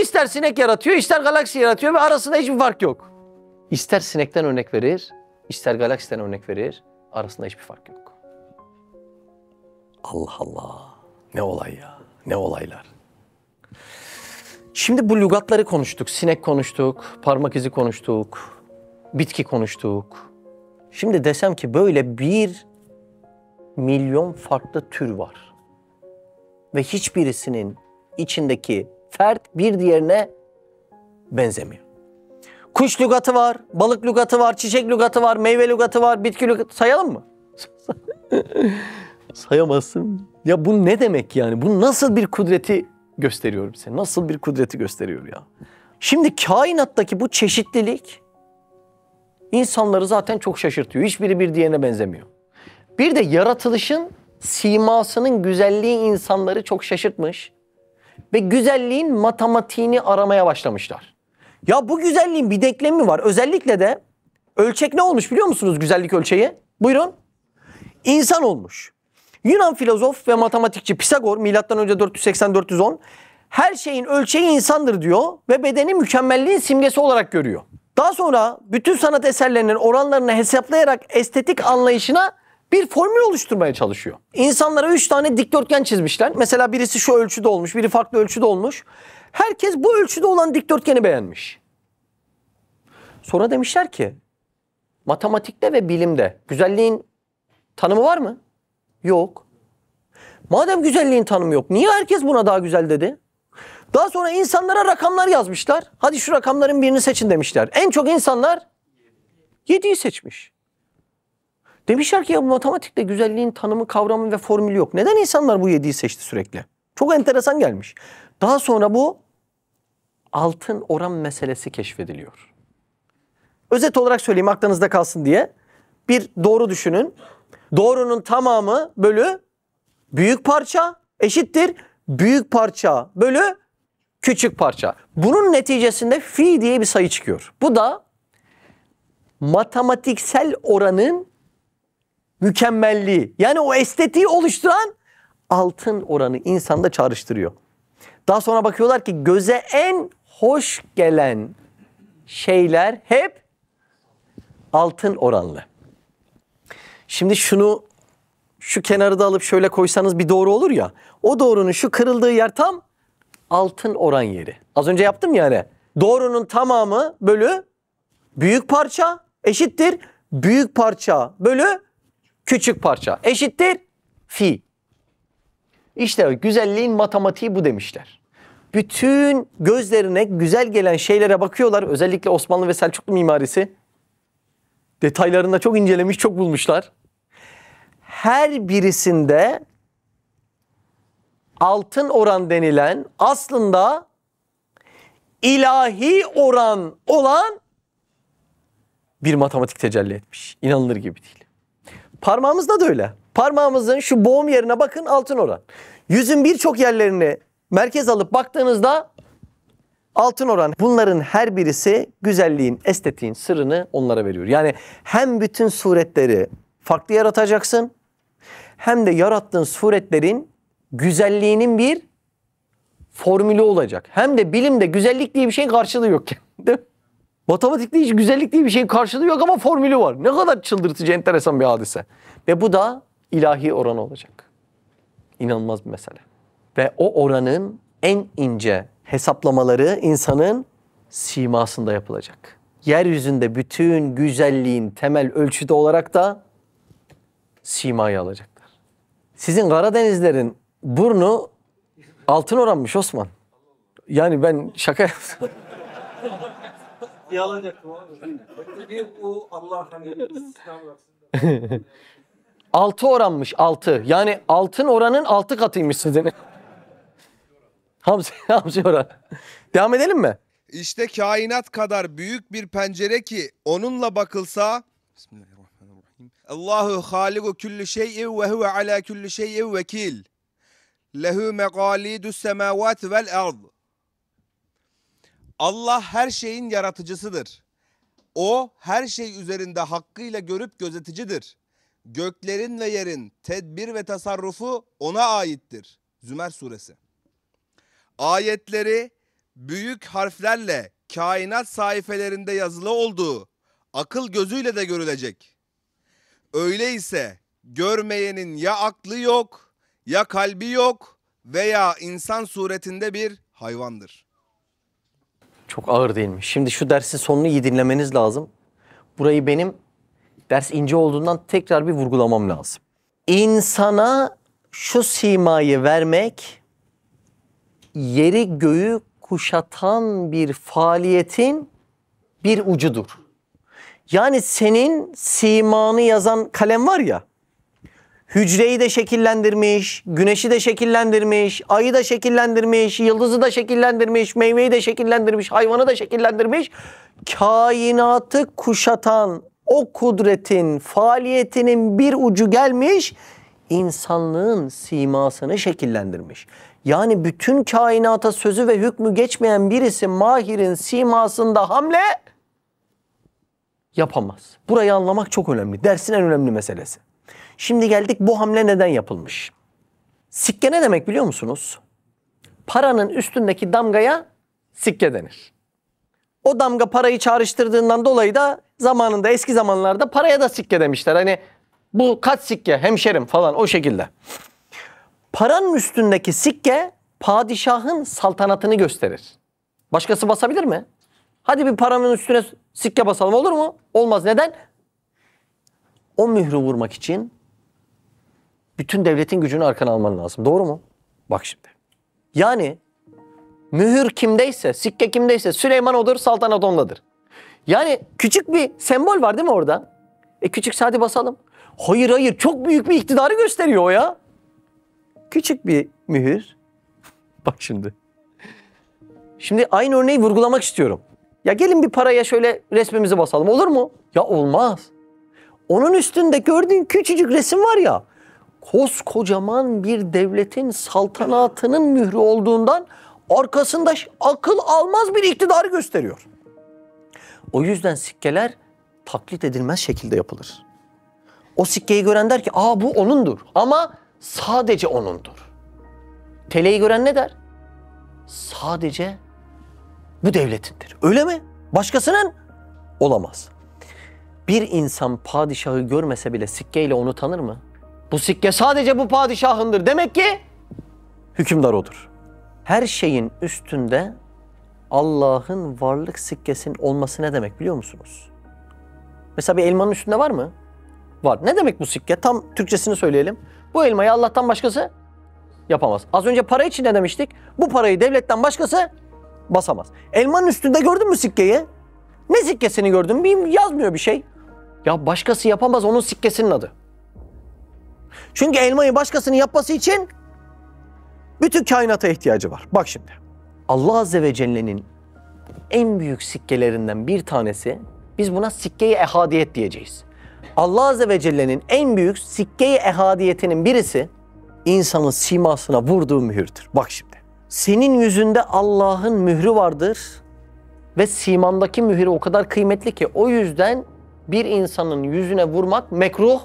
ister sinek yaratıyor, ister galaksi yaratıyor ve arasında hiçbir fark yok. İster sinekten örnek verir, ister galaksiden örnek verir, arasında hiçbir fark yok. Allah Allah. Ne olay ya, ne olaylar. Şimdi bu lügatları konuştuk, sinek konuştuk, parmak izi konuştuk, bitki konuştuk. Şimdi desem ki böyle 1 milyon farklı tür var. Ve hiçbirisinin içindeki fert bir diğerine benzemiyor. Kuş lügatı var, balık lügatı var, çiçek lügatı var, meyve lügatı var, bitki lügatı. Sayalım mı? Sayamazsın. Ya bu ne demek yani? Bu nasıl bir kudreti gösteriyor bize? Nasıl bir kudreti gösteriyor ya? Şimdi kainattaki bu çeşitlilik insanları zaten çok şaşırtıyor. Hiçbiri bir diğerine benzemiyor. Bir de yaratılışın simasının güzelliği insanları çok şaşırtmış ve güzelliğin matematiğini aramaya başlamışlar. Ya bu güzelliğin bir denklemi mi var? Özellikle de ölçek ne olmuş biliyor musunuz güzellik ölçeği? Buyurun. İnsan olmuş. Yunan filozof ve matematikçi Pisagor M.Ö. 480-410 her şeyin ölçeği insandır diyor ve bedeni mükemmelliğin simgesi olarak görüyor. Daha sonra bütün sanat eserlerinin oranlarını hesaplayarak estetik anlayışına bir formül oluşturmaya çalışıyor. İnsanlara 3 tane dikdörtgen çizmişler. Mesela birisi şu ölçüde olmuş, biri farklı ölçüde olmuş. Herkes bu ölçüde olan dikdörtgeni beğenmiş. Sonra demişler ki matematikte ve bilimde güzelliğin tanımı var mı? Yok. Madem güzelliğin tanımı yok, niye herkes buna daha güzel dedi? Daha sonra insanlara rakamlar yazmışlar. Hadi şu rakamların birini seçin demişler. En çok insanlar 7'yi seçmiş. Demişler ki ya bu matematikte güzelliğin tanımı, kavramı ve formülü yok. Neden insanlar bu 7'yi seçti sürekli? Çok enteresan gelmiş. Daha sonra bu altın oran meselesi keşfediliyor. Özet olarak söyleyeyim aklınızda kalsın diye. Bir doğru düşünün. Doğrunun tamamı bölü büyük parça eşittir büyük parça bölü küçük parça. Bunun neticesinde fi diye bir sayı çıkıyor. Bu da matematiksel oranın mükemmelliği. Yani o estetiği oluşturan altın oranı insanda çağrıştırıyor. Daha sonra bakıyorlar ki göze en hoş gelen şeyler hep altın oranlı. Şimdi şunu şu kenarı da alıp şöyle koysanız bir doğru olur ya. O doğrunun şu kırıldığı yer tam altın oran yeri. Az önce yaptım yani. Doğrunun tamamı bölü büyük parça eşittir büyük parça bölü küçük parça eşittir fi. İşte güzelliğin matematiği bu demişler. Bütün gözlerine güzel gelen şeylere bakıyorlar. Özellikle Osmanlı ve Selçuklu mimarisi. Detaylarında çok incelemiş, çok bulmuşlar. Her birisinde altın oran denilen aslında ilahi oran olan bir matematik tecelli etmiş. İnanılır gibi değil. Parmağımızda da öyle. Parmağımızın şu boğum yerine bakın altın oran. Yüzün birçok yerlerini merkez alıp baktığınızda altın oran. Bunların her birisi güzelliğin, estetiğin sırrını onlara veriyor. Yani hem bütün suretleri farklı yaratacaksın hem de yarattığın suretlerin güzelliğinin bir formülü olacak. Hem de bilimde güzellik diye bir şeyin karşılığı yok. Matematikte hiç güzellik diye bir şeyin karşılığı yok ama formülü var. Ne kadar çıldırtıcı, enteresan bir hadise. Ve bu da ilahi oranı olacak. İnanılmaz bir mesele. Ve o oranın en ince hesaplamaları insanın simasında yapılacak. Yeryüzünde bütün güzelliğin temel ölçüde olarak da simayı alacaklar. Sizin Karadenizlerin burnu altın oranmış Osman. Yani ben şaka yaptım. Yalayacaktım abi. Bu Allah hani Altı oranmış, 6. Yani altın oranın 6 katıymış sizin. Hamsi oran. Devam edelim mi? İşte kainat kadar büyük bir pencere ki onunla bakılsa Bismillahirrahmanirrahim. Allahu haliku kulli şeyin ve huve ala kulli şeyin vekil. Lehu megalidus semavati vel ard. Allah her şeyin yaratıcısıdır. O her şey üzerinde hakkıyla görüp gözeticidir. Göklerin ve yerin tedbir ve tasarrufu ona aittir. Zümer suresi. Ayetleri büyük harflerle kainat sayfelerinde yazılı olduğu akıl gözüyle de görülecek. Öyleyse görmeyenin ya aklı yok, ya kalbi yok veya insan suretinde bir hayvandır. Çok ağır değil mi? Şimdi şu dersin sonunu iyi dinlemeniz lazım. Burayı benim ders ince olduğundan tekrar bir vurgulamam lazım. İnsana şu simayı vermek, yeri göğü kuşatan bir faaliyetin bir ucudur. Yani senin simanı yazan kalem var ya, hücreyi de şekillendirmiş, güneşi de şekillendirmiş, ayı da şekillendirmiş, yıldızı da şekillendirmiş, meyveyi de şekillendirmiş, hayvanı da şekillendirmiş. Kainatı kuşatan o kudretin faaliyetinin bir ucu gelmiş, insanlığın simasını şekillendirmiş. Yani bütün kainata sözü ve hükmü geçmeyen birisi Mahir'in simasında hamle yapamaz. Burayı anlamak çok önemli. Dersin en önemli meselesi. Şimdi geldik bu hamle neden yapılmış? Sikke ne demek biliyor musunuz? Paranın üstündeki damgaya sikke denir. O damga parayı çağrıştırdığından dolayı da zamanında eski zamanlarda paraya da sikke demişler. Hani bu kaç sikke hemşerim falan o şekilde. Paranın üstündeki sikke padişahın saltanatını gösterir. Başkası basabilir mi? Hadi bir paranın üstüne sikke basalım olur mu? Olmaz. Neden? O mührü vurmak için bütün devletin gücünü arkana alman lazım. Doğru mu? Bak şimdi. Yani mühür kimdeyse, sikke kimdeyse Süleyman odur, saltanat ondadır. Yani küçük bir sembol var değil mi orada? Küçük hadi basalım. Hayır çok büyük bir iktidarı gösteriyor o ya. Küçük bir mühür. Bak şimdi. Şimdi aynı örneği vurgulamak istiyorum. Ya gelin bir paraya şöyle resmimizi basalım olur mu? Ya olmaz. Onun üstünde gördüğün küçücük resim var ya, koskocaman bir devletin saltanatının mührü olduğundan arkasında akıl almaz bir iktidarı gösteriyor. O yüzden sikkeler taklit edilmez şekilde yapılır. O sikkeyi gören der ki bu onundur ama sadece onundur. TL'yi gören ne der? Sadece bu devletindir. Öyle mi? Başkasının olamaz. Bir insan padişahı görmese bile sikkeyle onu tanır mı? Bu sikke sadece bu padişahındır. Demek ki hükümdar odur. Her şeyin üstünde Allah'ın varlık sikkesinin olması ne demek biliyor musunuz? Mesela bir elmanın üstünde var mı? Var. Ne demek bu sikke? Tam Türkçesini söyleyelim. Bu elmayı Allah'tan başkası yapamaz. Az önce para için ne demiştik? Bu parayı devletten başkası basamaz. Elmanın üstünde gördün mü sikkeyi? Ne sikkesini gördün? Yazmıyor bir şey. Ya başkası yapamaz, onun sikkesinin adı. Çünkü elmayı başkasının yapması için bütün kainata ihtiyacı var. Bak şimdi. Allah Azze ve Celle'nin en büyük sikkelerinden bir tanesi, biz buna sikke-i ehadiyet diyeceğiz. Allah Azze ve Celle'nin en büyük sikke-i ehadiyetinin birisi insanın simasına vurduğu mühürdür. Bak şimdi. Senin yüzünde Allah'ın mührü vardır ve simandaki mühür o kadar kıymetli ki o yüzden bir insanın yüzüne vurmak mekruh,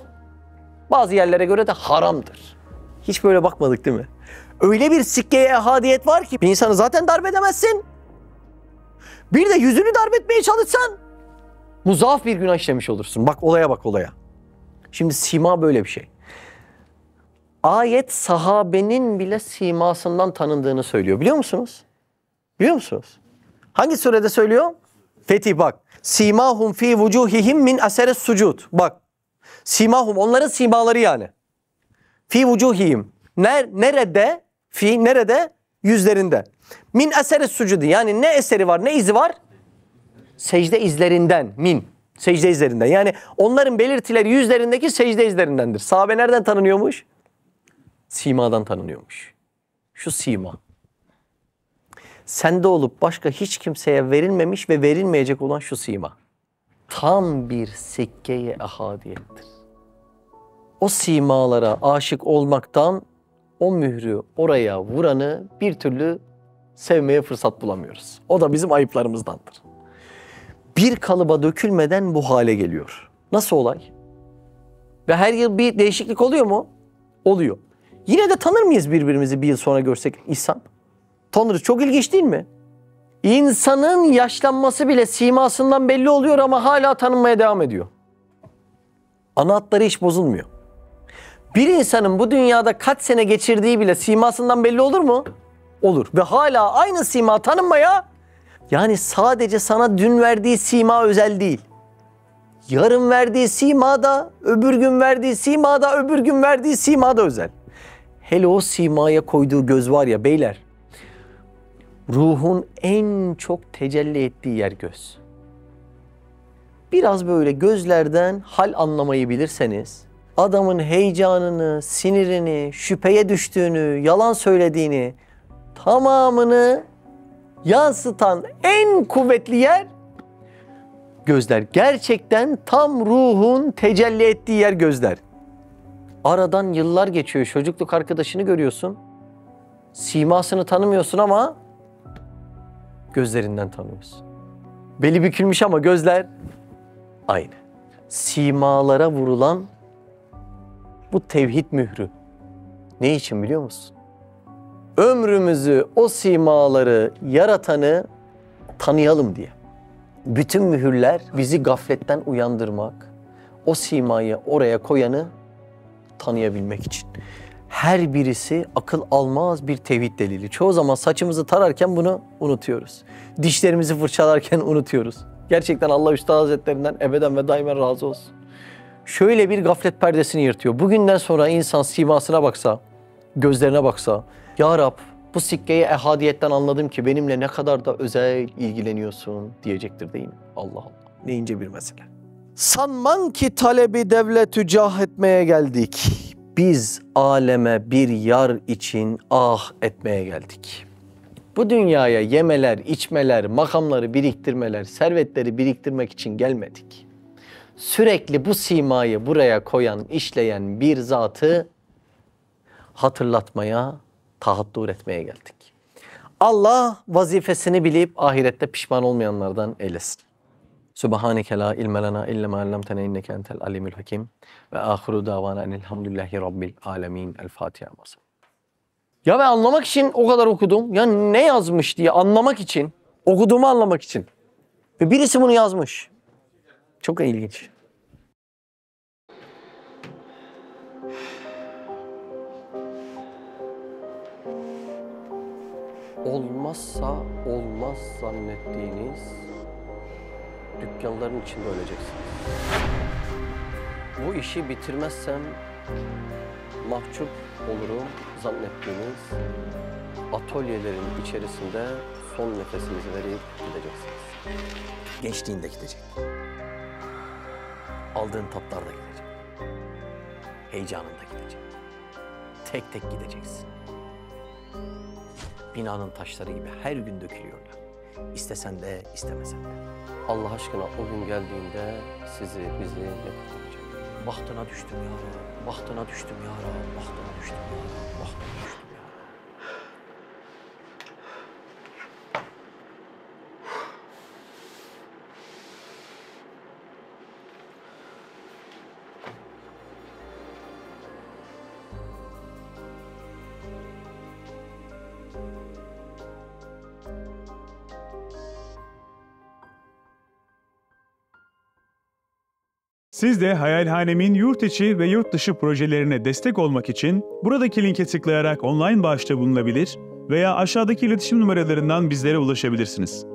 bazı yerlere göre de haramdır. Hiç böyle bakmadık değil mi? Öyle bir sikke-i ehadiyet var ki bir insanı zaten darp edemezsin. Bir de yüzünü darp etmeye çalışsan muzaaf bir günah işlemiş olursun. Bak olaya bak olaya. Şimdi sima böyle bir şey. Ayet sahabenin bile simasından tanındığını söylüyor. Biliyor musunuz? Biliyor musunuz? Hangi surede söylüyor? Fetih bak. Simahum fi vucuhihim min aseres sucud. Bak. Simahum onların simaları yani. Fi vucuhihim. Nerede? Fi nerede? Yüzlerinde. Min aseres sucudi. Yani ne eseri var, ne izi var? Secde izlerinden. Min. Secde izlerinden. Yani onların belirtileri yüzlerindeki secde izlerindendir. Sahabe nereden tanınıyormuş? Simadan tanınıyormuş. Şu sima. Sende olup başka hiç kimseye verilmemiş ve verilmeyecek olan şu sima. Tam bir sikke-i ehadiyettir. O simalara aşık olmaktan o mührü oraya vuranı bir türlü sevmeye fırsat bulamıyoruz. O da bizim ayıplarımızdandır. bir kalıba dökülmeden bu hale geliyor. Nasıl olay? Ve her yıl bir değişiklik oluyor mu? Oluyor. Yine de tanır mıyız birbirimizi bir yıl sonra görsek İhsan? Tanırız. Çok ilginç değil mi? İnsanın yaşlanması bile simasından belli oluyor ama hala tanınmaya devam ediyor. Ana hatları hiç bozulmuyor. Bir insanın bu dünyada kaç sene geçirdiği bile simasından belli olur mu? Olur. Ve hala aynı sima tanınmaya, yani sadece sana dün verdiği sima özel değil. Yarın verdiği sima da, öbür gün verdiği sima da, öbür gün verdiği sima da özel. Hele o simaya koyduğu göz var ya beyler, ruhun en çok tecelli ettiği yer göz. Biraz böyle gözlerden hal anlamayı bilirseniz, adamın heyecanını, sinirini, şüpheye düştüğünü, yalan söylediğini tamamını yansıtan en kuvvetli yer gözler. Gerçekten tam ruhun tecelli ettiği yer gözler. Aradan yıllar geçiyor, çocukluk arkadaşını görüyorsun. Simasını tanımıyorsun ama gözlerinden tanıyorsun. Beli bükülmüş ama gözler aynı. Simalara vurulan bu tevhid mührü. Ne için biliyor musun? Ömrümüzü, o simaları yaratanı tanıyalım diye. Bütün mühürler bizi gafletten uyandırmak, o simayı oraya koyanı tanıyabilmek için. Her birisi akıl almaz bir tevhid delili. Çoğu zaman saçımızı tararken bunu unutuyoruz. Dişlerimizi fırçalarken unutuyoruz. Gerçekten Allah Üstad Hazretlerinden ebeden ve daimen razı olsun. Şöyle bir gaflet perdesini yırtıyor. Bugünden sonra insan simasına baksa, gözlerine baksa, Ya Rab bu sikkeyi ehadiyetten anladım ki benimle ne kadar da özel ilgileniyorsun diyecektir değil mi? Allah Allah. Ne ince bir mesele. Sanman ki talebi devletü cah etmeye geldik. Biz aleme bir yar için ah etmeye geldik. Bu dünyaya yemeler, içmeler, makamları biriktirmeler, servetleri biriktirmek için gelmedik. Sürekli bu simayı buraya koyan, işleyen bir zatı hatırlatmaya, tahattur etmeye geldik. Allah vazifesini bilip ahirette pişman olmayanlardan eylesin. Subhaneke la ilme lena illa ma allamtena inneke entel alimul hakim ve ahiru davana enelhamdülillahi rabbil alemin. El Fatiha. Ya ben anlamak için o kadar okudum. Ya ne yazmış diye anlamak için, okuduğumu anlamak için. Ve birisi bunu yazmış. Çok ilginç. Olmazsa olmaz zannettiğiniz dükkanların içinde öleceksiniz. Bu işi bitirmezsem mahcup olurum zannettiğiniz atölyelerin içerisinde son nefesinizi verip gideceksiniz. Gençliğin de gidecek. Aldığın tatlar da gidecek. Heyecanın da gidecek. Tek tek gideceksin. Binanın taşları gibi her gün dökülüyorlar. İstesen de istemesen de. Allah aşkına o gün geldiğinde sizi, bizi ne kurtaracak? Bahtına düştüm ya Rab, bahtına düştüm ya Rab, bahtına düştüm ya Rab, bahtına düştüm ya Rab. Siz de Hayalhanem'in yurt içi ve yurt dışı projelerine destek olmak için buradaki linke tıklayarak online bağışta bulunabilir veya aşağıdaki iletişim numaralarından bizlere ulaşabilirsiniz.